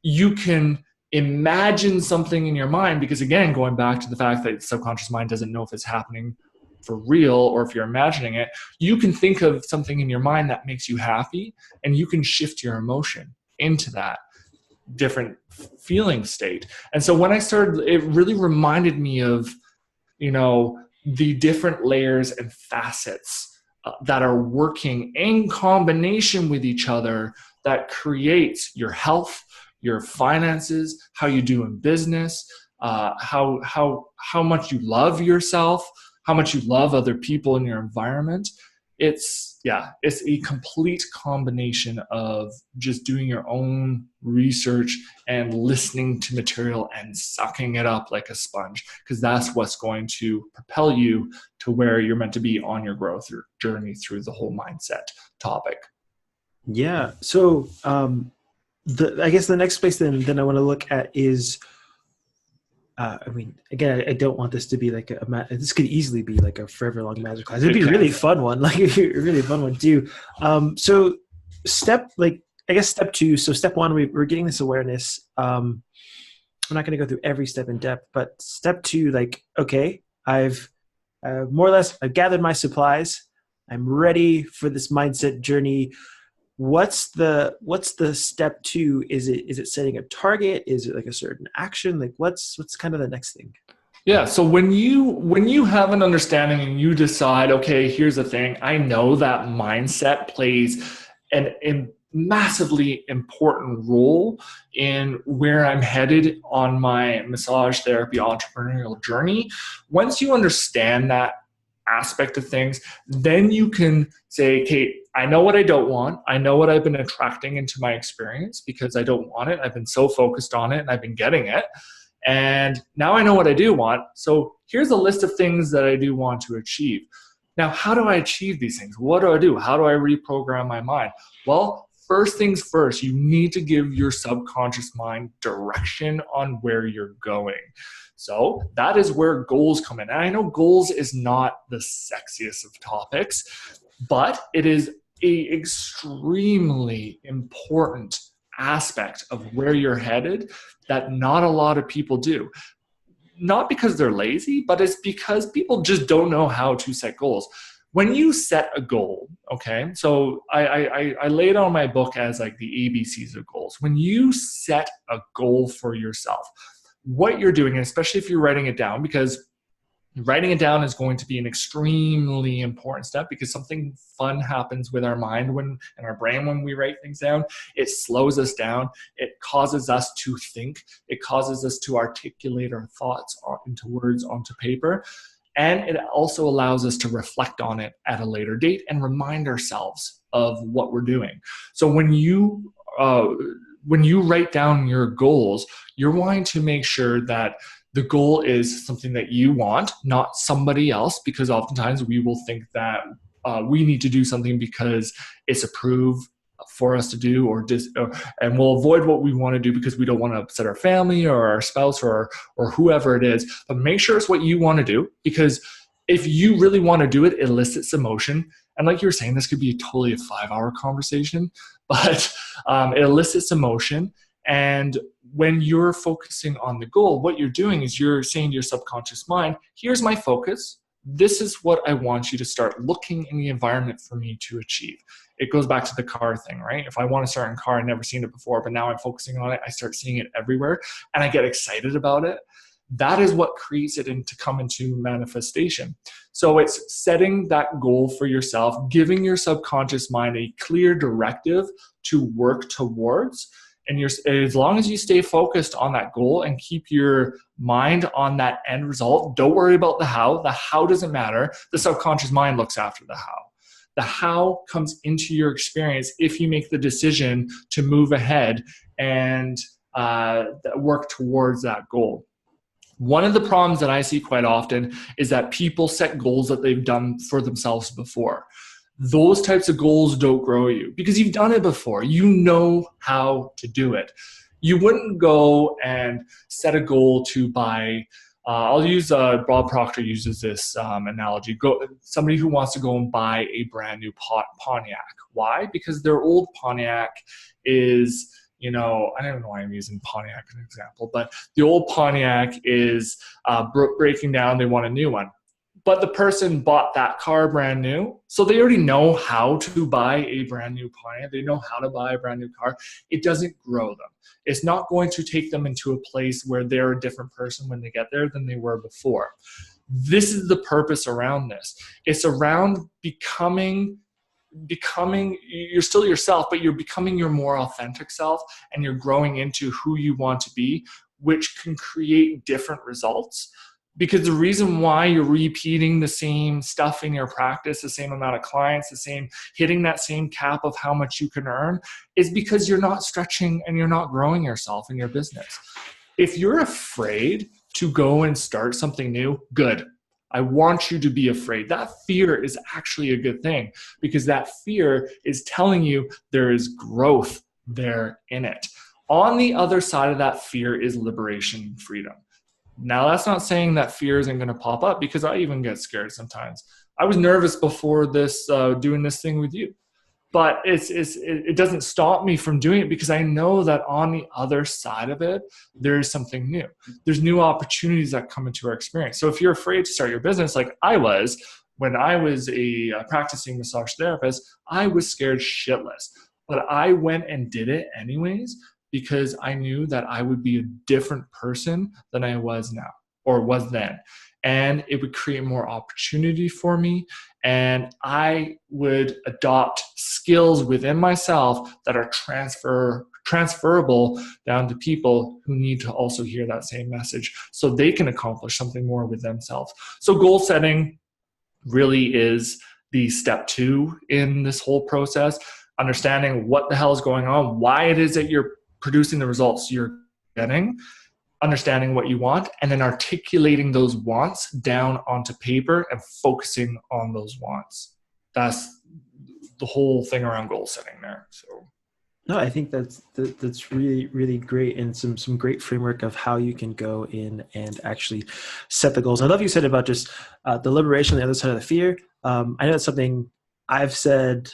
you can imagine something in your mind, because again, going back to the fact that the subconscious mind doesn't know if it's happening for real or if you're imagining it, you can think of something in your mind that makes you happy and you can shift your emotion into that different feeling state. And so when I started, it really reminded me of, you know, the different layers and facets that are working in combination with each other that creates your health, your finances, how you do in business, how much you love yourself, how much you love other people in your environment. It's a complete combination of just doing your own research and listening to material and sucking it up like a sponge, because that's what's going to propel you to where you're meant to be on your growth or journey through the whole mindset topic. Yeah. So I guess the next place then I want to look at is, I mean, again, I don't want this to be like this could easily be like a forever long magic class. It'd be a really fun one, like a really fun one too. So step 2. So step 1, we're getting this awareness. I'm not going to go through every step in depth, but step 2, like, okay, I've more or less, I've gathered my supplies. I'm ready for this mindset journey. What's the step 2? Is it setting a target? Is it like a certain action? Like what's kind of the next thing? Yeah. So when you have an understanding and you decide, okay, here's the thing, I know that mindset plays a massively important role in where I'm headed on my massage therapy entrepreneurial journey. Once you understand that aspect of things, then you can say, okay, I know what I don't want. I know what I've been attracting into my experience because I don't want it. I've been so focused on it and I've been getting it. And now I know what I do want. So here's a list of things that I do want to achieve. Now, how do I achieve these things? What do I do? How do I reprogram my mind? Well, first things first, you need to give your subconscious mind direction on where you're going. So that is where goals come in. And I know goals is not the sexiest of topics, but it is an extremely important aspect of where you're headed that not a lot of people do. Not because they're lazy, but it's because people just don't know how to set goals. When you set a goal, okay, so I lay it on my book as like the ABCs of goals. When you set a goal for yourself, what you're doing, and especially if you're writing it down, because writing it down is going to be an extremely important step, because something fun happens with our mind and our brain when we write things down. It slows us down. It causes us to think. It causes us to articulate our thoughts into words onto paper. And it also allows us to reflect on it at a later date and remind ourselves of what we're doing. So when you write down your goals, you're wanting to make sure that the goal is something that you want, not somebody else, because oftentimes we will think that we need to do something because it's approved for us to do, and we'll avoid what we want to do because we don't want to upset our family or our spouse or whoever it is. But make sure it's what you want to do, because if you really want to do it, it elicits emotion. And like you were saying, this could be totally a 5-hour conversation, but it elicits emotion. And when you're focusing on the goal, what you're doing is you're saying to your subconscious mind, here's my focus. This is what I want you to start looking in the environment for me to achieve. It goes back to the car thing, right? If I want a certain car, I've never seen it before, but now I'm focusing on it, I start seeing it everywhere and I get excited about it. That is what creates it to come into manifestation. So it's setting that goal for yourself, giving your subconscious mind a clear directive to work towards. And as long as you stay focused on that goal and keep your mind on that end result, don't worry about the how. The how doesn't matter. The subconscious mind looks after the how. The how comes into your experience if you make the decision to move ahead and work towards that goal. One of the problems that I see quite often is that people set goals that they've done for themselves before. Those types of goals don't grow you because you've done it before. You know how to do it. You wouldn't go and set a goal to buy, I'll use, Bob Proctor uses this analogy, somebody who wants to go and buy a brand new Pontiac. Why? Because their old Pontiac is, I don't know why I'm using Pontiac as an example, but the old Pontiac is breaking down. They want a new one. But the person bought that car brand new, so they already know how to buy a brand new Pontiac. They know how to buy a brand new car. It doesn't grow them. It's not going to take them into a place where they're a different person when they get there than they were before. This is the purpose around this. It's around becoming, you're still yourself, but you're becoming your more authentic self, and you're growing into who you want to be, which can create different results. Because the reason why you're repeating the same stuff in your practice, the same amount of clients, hitting that same cap of how much you can earn, is because you're not stretching and you're not growing yourself in your business. If you're afraid to go and start something new, good. I want you to be afraid. That fear is actually a good thing, because that fear is telling you there is growth there in it. On the other side of that fear is liberation and freedom. Now, that's not saying that fear isn't going to pop up, because I even get scared sometimes. I was nervous before this, doing this thing with you. But it doesn't stop me from doing it, because I know that on the other side of it, there is something new. There's new opportunities that come into our experience. So if you're afraid to start your business, like I was, when I was a practicing massage therapist, I was scared shitless. But I went and did it anyways, because I knew that I would be a different person than I was now, or was then. And it would create more opportunity for me. And I would adopt skills within myself that are transferable down to people who need to also hear that same message, so they can accomplish something more with themselves. So goal setting really is the step 2 in this whole process. Understanding what the hell is going on, why it is that you're producing the results you're getting, understanding what you want, and then articulating those wants down onto paper and focusing on those wants. That's the whole thing around goal setting there. So no, I think that's really, really great, and some great framework of how you can go in and actually set the goals. I love you said about just the liberation on the other side of the fear. I know that's something I've said,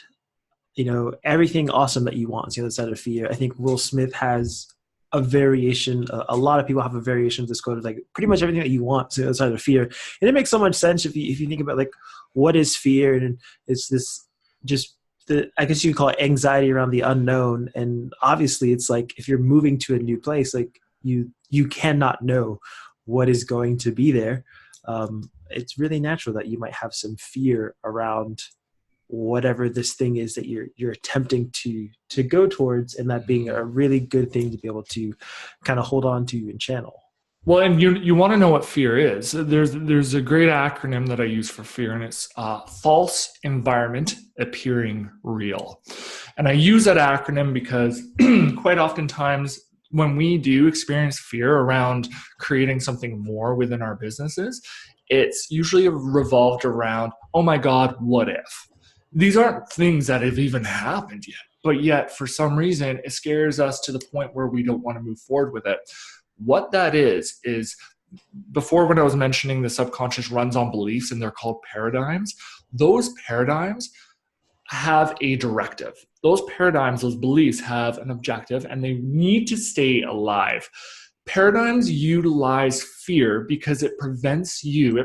everything awesome that you want is the other side of fear. I think Will Smith has a variation. A lot of people have a variation of this quote of like pretty much everything that you want is the other side of fear. And it makes so much sense if you think about like what is fear, and it's this just I guess you could call it anxiety around the unknown. And obviously it's like if you're moving to a new place, like you cannot know what is going to be there. It's really natural that you might have some fear around whatever this thing is that you're attempting to go towards, and that being a really good thing to be able to kind of hold on to and channel. Well, and you want to know what fear is. There's a great acronym that I use for fear, and it's false environment appearing real. And I use that acronym because quite oftentimes when we do experience fear around creating something more within our businesses, it's usually revolved around, oh my God, what if? These aren't things that have even happened yet, but yet for some reason it scares us to the point where we don't want to move forward with it. What that is before, when I was mentioning the subconscious runs on beliefs and they're called paradigms, those paradigms have a directive. Those paradigms, those beliefs have an objective and they need to stay alive. Paradigms utilize fear because it protects you.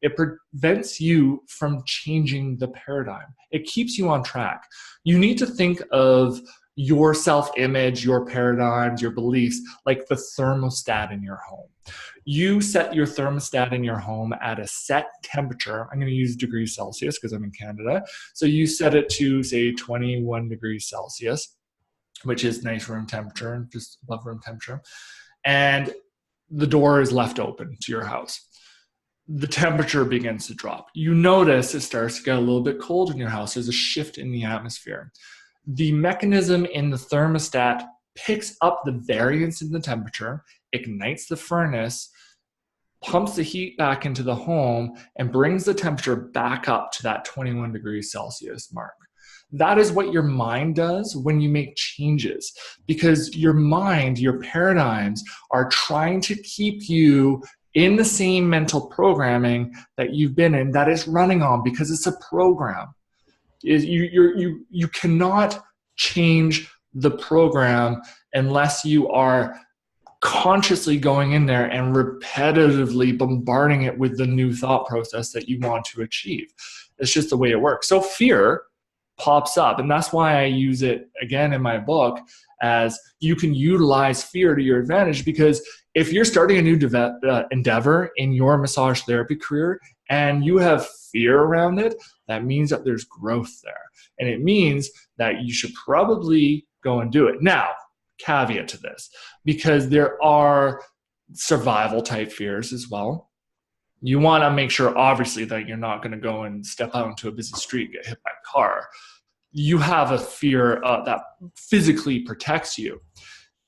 It prevents you from changing the paradigm. It keeps you on track. You need to think of your self-image, your paradigms, your beliefs, like the thermostat in your home. You set your thermostat in your home at a set temperature. I'm going to use degrees Celsius because I'm in Canada. So you set it to, say, 21 degrees Celsius, which is nice room temperature, just above room temperature. And the door is left open to your house. The temperature begins to drop. You notice it starts to get a little bit cold in your house. There's a shift in the atmosphere. The mechanism in the thermostat picks up the variance in the temperature, ignites the furnace, pumps the heat back into the home, and brings the temperature back up to that 21 degrees Celsius mark. That is what your mind does when you make changes, because your mind, your paradigms are trying to keep you in the same mental programming that you've been in, that is running on, because it's a program. You cannot change the program unless you are consciously going in there and repetitively bombarding it with the new thought process that you want to achieve. It's just the way it works. So fear pops up, and that's why I use it again in my book, as you can utilize fear to your advantage. Because if you're starting a new endeavor in your massage therapy career and you have fear around it, that means that there's growth there. And it means that you should probably go and do it. Now, caveat to this, because there are survival type fears as well. You want to make sure, obviously, that you're not going to go and step out into a busy street, get hit by a car. You have a fear that physically protects you.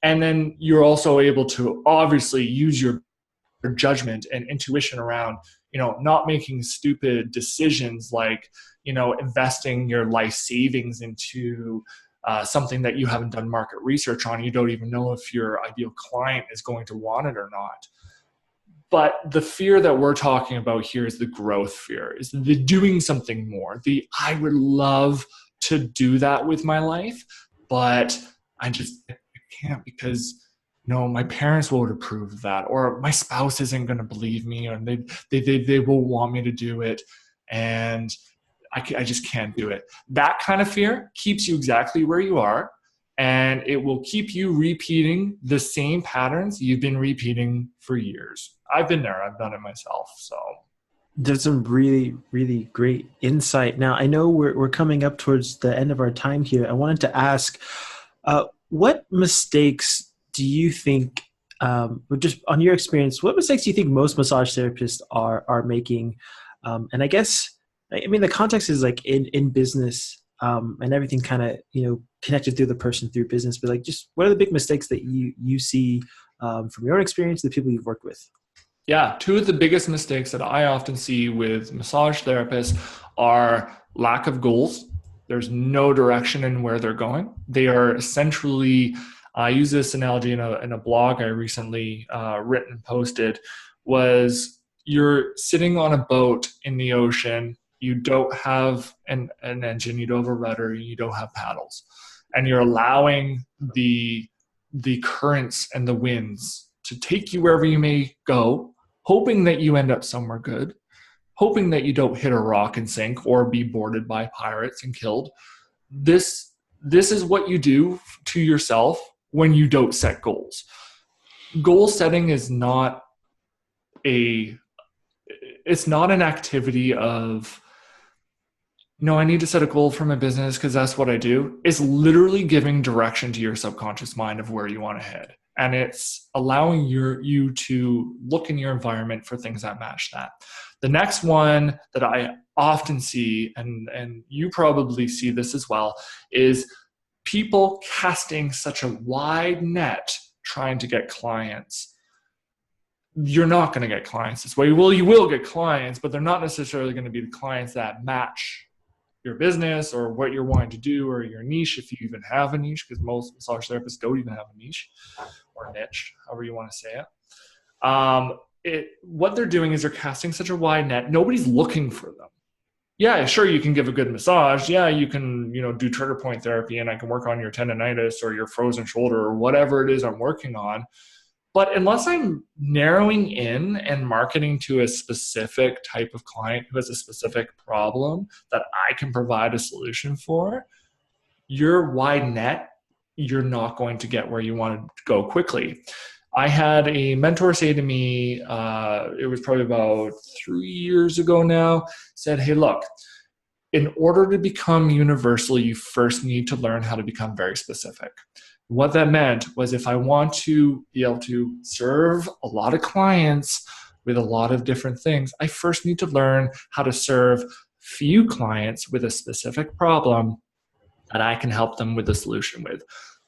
And then you're also able to obviously use your judgment and intuition around, not making stupid decisions like, investing your life savings into something that you haven't done market research on. You don't even know if your ideal client is going to want it or not. But the fear that we're talking about here is the growth fear, is the doing something more. I would love to do that with my life, but I can't, because my parents won't approve of that, or my spouse isn't going to believe me, or they will want me to do it, and I just can't do it. That kind of fear keeps you exactly where you are, and it will keep you repeating the same patterns you've been repeating for years. I've been there. I've done it myself. So there's some really, really great insight. Now, I know we're coming up towards the end of our time here. I wanted to ask, what mistakes do you think, just on your experience, what mistakes do you think most massage therapists are making? And I guess, the context is like in business, and everything kind of, connected through the person through business, but just what are the big mistakes that you see from your own experience, the people you've worked with? Yeah, two of the biggest mistakes that I often see with massage therapists are lack of goals. There's no direction in where they're going. They are essentially, I use this analogy in a blog I recently written and posted, was you're sitting on a boat in the ocean. You don't have an engine, you don't have a rudder, you don't have paddles. And you're allowing the currents and the winds to take you wherever you may go, hoping that you end up somewhere good, hoping that you don't hit a rock and sink or be boarded by pirates and killed. This is what you do to yourself when you don't set goals. Goal setting is not an activity of, I need to set a goal for my business because that's what I do. It's literally giving direction to your subconscious mind of where you want to head. And it's allowing you to look in your environment for things that match that. The next one that I often see, and you probably see this as well, is people casting such a wide net trying to get clients. You're not going to get clients this way. Well, you will get clients, but they're not necessarily going to be the clients that match your business or what you're wanting to do or your niche, if you even have a niche, because most massage therapists don't even have a niche or niche, however you want to say it. What they're doing is they're casting such a wide net. Nobody's looking for them. Yeah, sure, you can give a good massage. Yeah, you can, do trigger point therapy, and I can work on your tendonitis or your frozen shoulder or whatever it is I'm working on. But unless I'm narrowing in and marketing to a specific type of client who has a specific problem that I can provide a solution for, your wide net, you're not going to get where you want to go quickly. I had a mentor say to me, it was probably about 3 years ago now, said, hey, look, in order to become universal, you first need to learn how to become very specific. What that meant was, if I want to be able to serve a lot of clients with a lot of different things, I first need to learn how to serve few clients with a specific problem that I can help them with a solution with.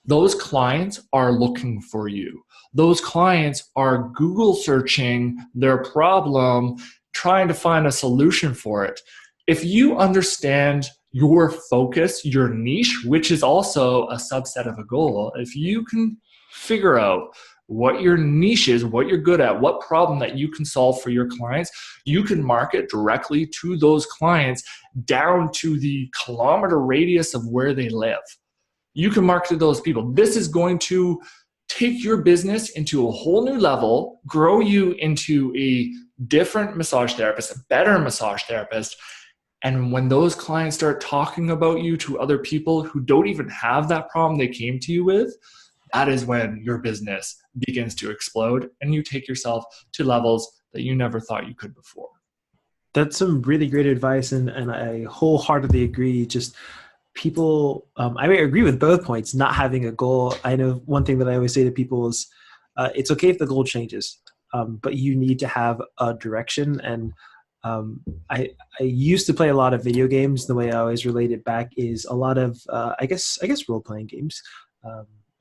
Those clients are looking for you. Those clients are Google searching their problem, trying to find a solution for it. If you understand your focus, your niche, which is also a subset of a goal, if you can figure out what your niche is, what you're good at, what problem that you can solve for your clients, you can market directly to those clients down to the kilometer radius of where they live. You can market to those people. This is going to take your business into a whole new level, grow you into a different massage therapist, a better massage therapist. And when those clients start talking about you to other people who don't even have that problem they came to you with, that is when your business begins to explode and you take yourself to levels that you never thought you could before. That's some really great advice, and I wholeheartedly agree. Just people, I agree with both points, not having a goal. I know one thing that I always say to people is it's okay if the goal changes, but you need to have a direction. And I used to play a lot of video games. The way I always relate it back is a lot of, I guess role-playing games,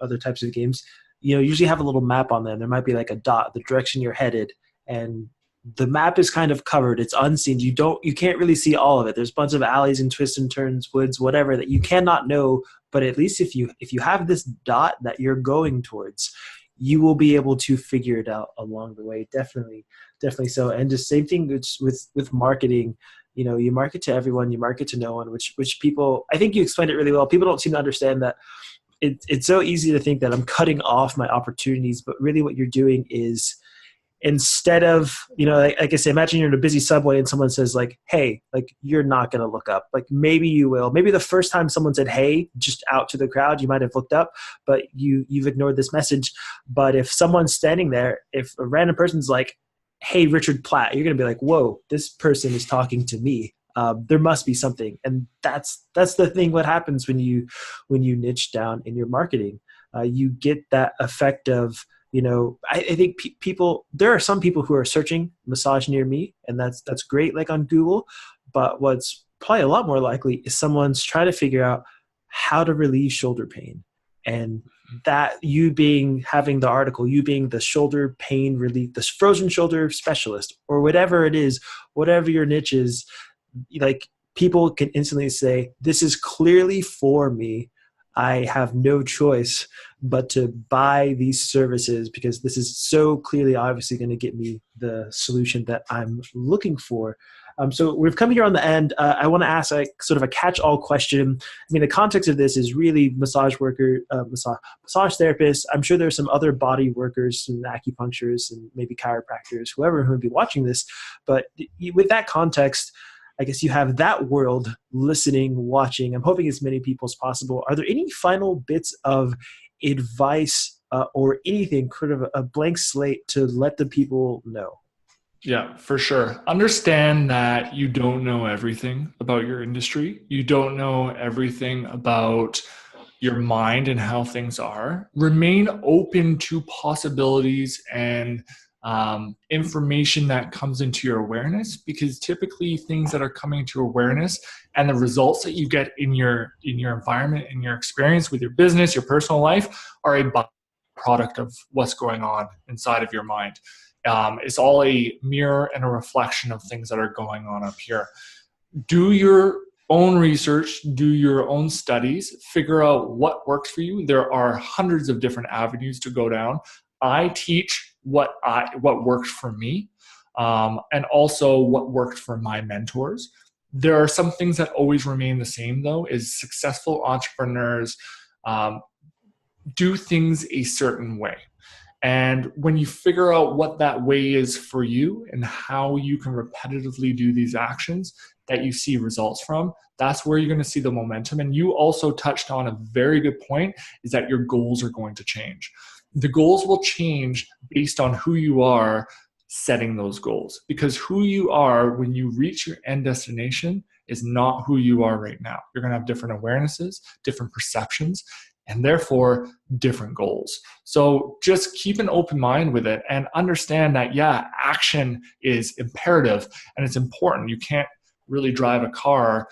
other types of games, usually have a little map on them. There might be like a dot, the direction you're headed, and the map is kind of covered. It's unseen. You can't really see all of it. There's a bunch of alleys and twists and turns, woods, whatever, that you cannot know. But at least if you have this dot that you're going towards, you will be able to figure it out along the way. Definitely so. And the same thing with marketing. You market to everyone, you market to no one, which people, I think you explained it really well. People don't seem to understand that it's so easy to think that I'm cutting off my opportunities, but really what you're doing is, instead of, like I say, imagine you're in a busy subway and someone says like, hey, like, you're not going to look up. Like, maybe you will. Maybe the first time someone said, hey, just out to the crowd, you might have looked up, but you've ignored this message. But if someone's standing there, if a random person's like, hey, Richard Platt, you're going to be like, whoa, this person is talking to me. There must be something. And that's the thing. What happens when you niche down in your marketing, you get that effect of, I think people, there are some people who are searching massage near me, and that's great, like on Google. But what's probably a lot more likely is someone's trying to figure out how to relieve shoulder pain. And that having the article, you being the shoulder pain relief, the frozen shoulder specialist, or whatever it is, whatever your niche is, like, people can instantly say, this is clearly for me. I have no choice but to buy these services because this is so clearly, obviously, going to get me the solution that I'm looking for. So we've come here on the end. I want to ask sort of a catch-all question. I mean, the context of this is really massage worker, massage therapists. I'm sure there's some other body workers and acupuncturists and maybe chiropractors, whoever who would be watching this. But with that context, I guess you have that world listening, watching. I'm hoping as many people as possible. Are there any final bits of advice or anything, kind of a blank slate to let the people know? Yeah, for sure. Understand that you don't know everything about your industry. You don't know everything about your mind and how things are. Remain open to possibilities and information that comes into your awareness, because typically things that are coming to awareness and the results that you get in your environment, in your experience with your business, your personal life, are a byproduct of what's going on inside of your mind. It's all a mirror and a reflection of things that are going on up here. Do your own research, do your own studies, figure out what works for you. There are hundreds of different avenues to go down. I teach what worked for me, and also what worked for my mentors. There are some things that always remain the same, though, is successful entrepreneurs do things a certain way. And when you figure out what that way is for you and how you can repetitively do these actions that you see results from, that's where you're going to see the momentum. And you also touched on a very good point, is that your goals are going to change. The goals will change based on who you are setting those goals, because who you are when you reach your end destination is not who you are right now. You're going to have different awarenesses, different perceptions, and therefore different goals. So just keep an open mind with it and understand that, yeah, action is imperative and it's important. You can't really drive a car,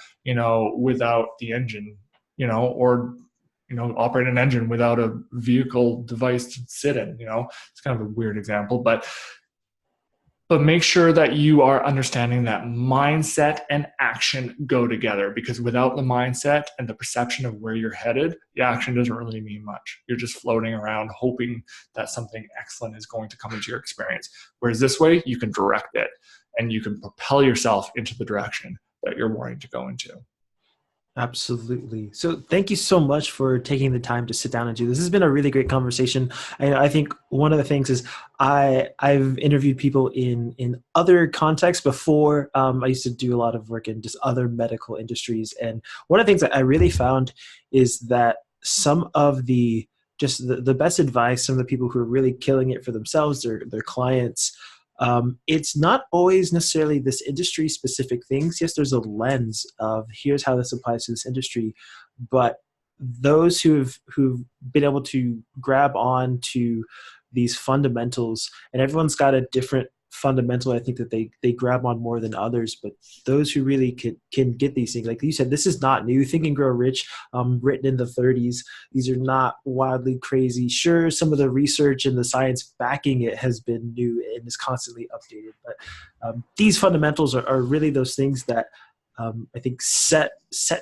without the engine, or, operate an engine without a vehicle device to sit in, it's kind of a weird example, but make sure that you are understanding that mindset and action go together, because without the mindset and the perception of where you're headed, the action doesn't really mean much. You're just floating around hoping that something excellent is going to come into your experience. Whereas this way, you can direct it and you can propel yourself into the direction that you're wanting to go into. Absolutely. So thank you so much for taking the time to sit down and do this. This has been a really great conversation. I think one of the things is I've interviewed people in other contexts before. I used to do a lot of work in just other medical industries. And one of the things that I really found is that some of the best advice, some of the people who are really killing it for themselves, their clients, it's not always necessarily this industry specific things. Yes, there's a lens of here's how this applies to this industry, but those who've been able to grab on to these fundamentals, and everyone's got a different fundamental, I think, that they grab on more than others, but those who really can get these things, like you said, this is not new. Think and Grow Rich, written in the 30s. These are not wildly crazy. Sure, some of the research and the science backing it has been new and is constantly updated, but these fundamentals are really those things that I think set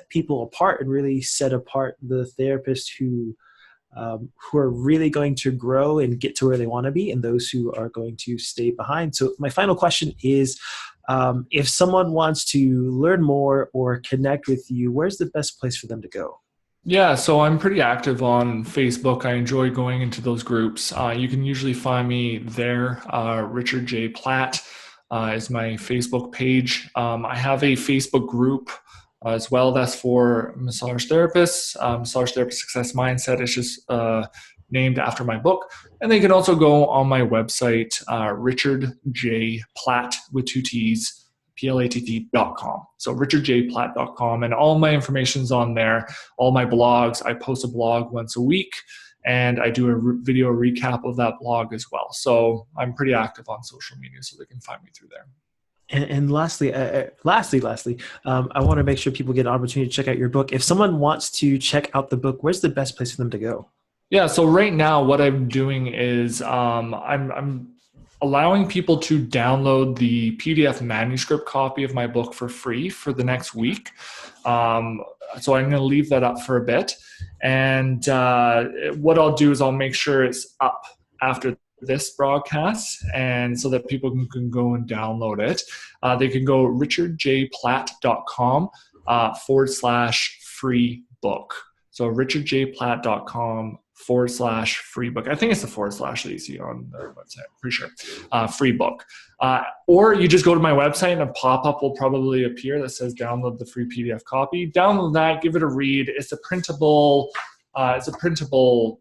people apart and really set apart the therapists who are really going to grow and get to where they want to be, and those who are going to stay behind. So my final question is, if someone wants to learn more or connect with you, where's the best place for them to go? Yeah, so I'm pretty active on Facebook. I enjoy going into those groups. You can usually find me there. Richard J. Platt is my Facebook page. I have a Facebook group as well. That's for massage therapists. Massage Therapist Success Mindset is just named after my book. And they can also go on my website, Richard J. Platt with two T's, platt.com. So richardjplatt.com, and all my information's on there. All my blogs, I post a blog once a week, and I do a video recap of that blog as well. So I'm pretty active on social media, so they can find me through there. And lastly, I want to make sure people get an opportunity to check out your book. If someone wants to check out the book, where's the best place for them to go? Yeah, so right now what I'm doing is I'm allowing people to download the PDF manuscript copy of my book for free for the next week. So I'm going to leave that up for a bit. And what I'll do is I'll make sure it's up after this broadcast, and so that people can go and download it. They can go richardjplatt.com /free book. So richardjplatt.com /free book. I think it's the / that you see on their website. I'm pretty sure. Free book. Or you just go to my website and a pop-up will probably appear that says download the free PDF copy. Download that, give it a read. It's a printable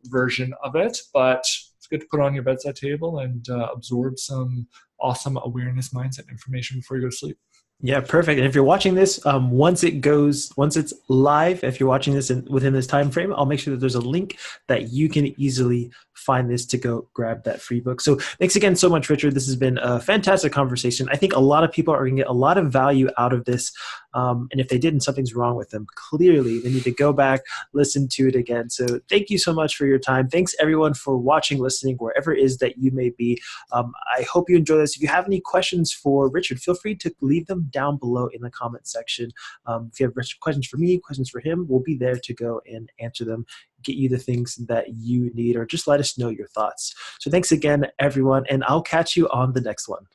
version of it, but it's good to put on your bedside table and absorb some awesome awareness mindset information before you go to sleep. Yeah, perfect. And if you're watching this, once it's live, if you're watching this within this time frame, I'll make sure that there's a link that you can easily find this to go grab that free book. So thanks again so much, Richard. This has been a fantastic conversation. I think a lot of people are going to get a lot of value out of this. And if they didn't, something's wrong with them. Clearly, they need to go back, listen to it again. So thank you so much for your time. Thanks everyone for watching, listening, wherever it is that you may be. I hope you enjoy this. If you have any questions for Richard, feel free to leave them down below in the comment section. If you have questions for me, questions for him, we'll be there to go and answer them, get you the things that you need, or just let us know your thoughts. So thanks again, everyone, and I'll catch you on the next one.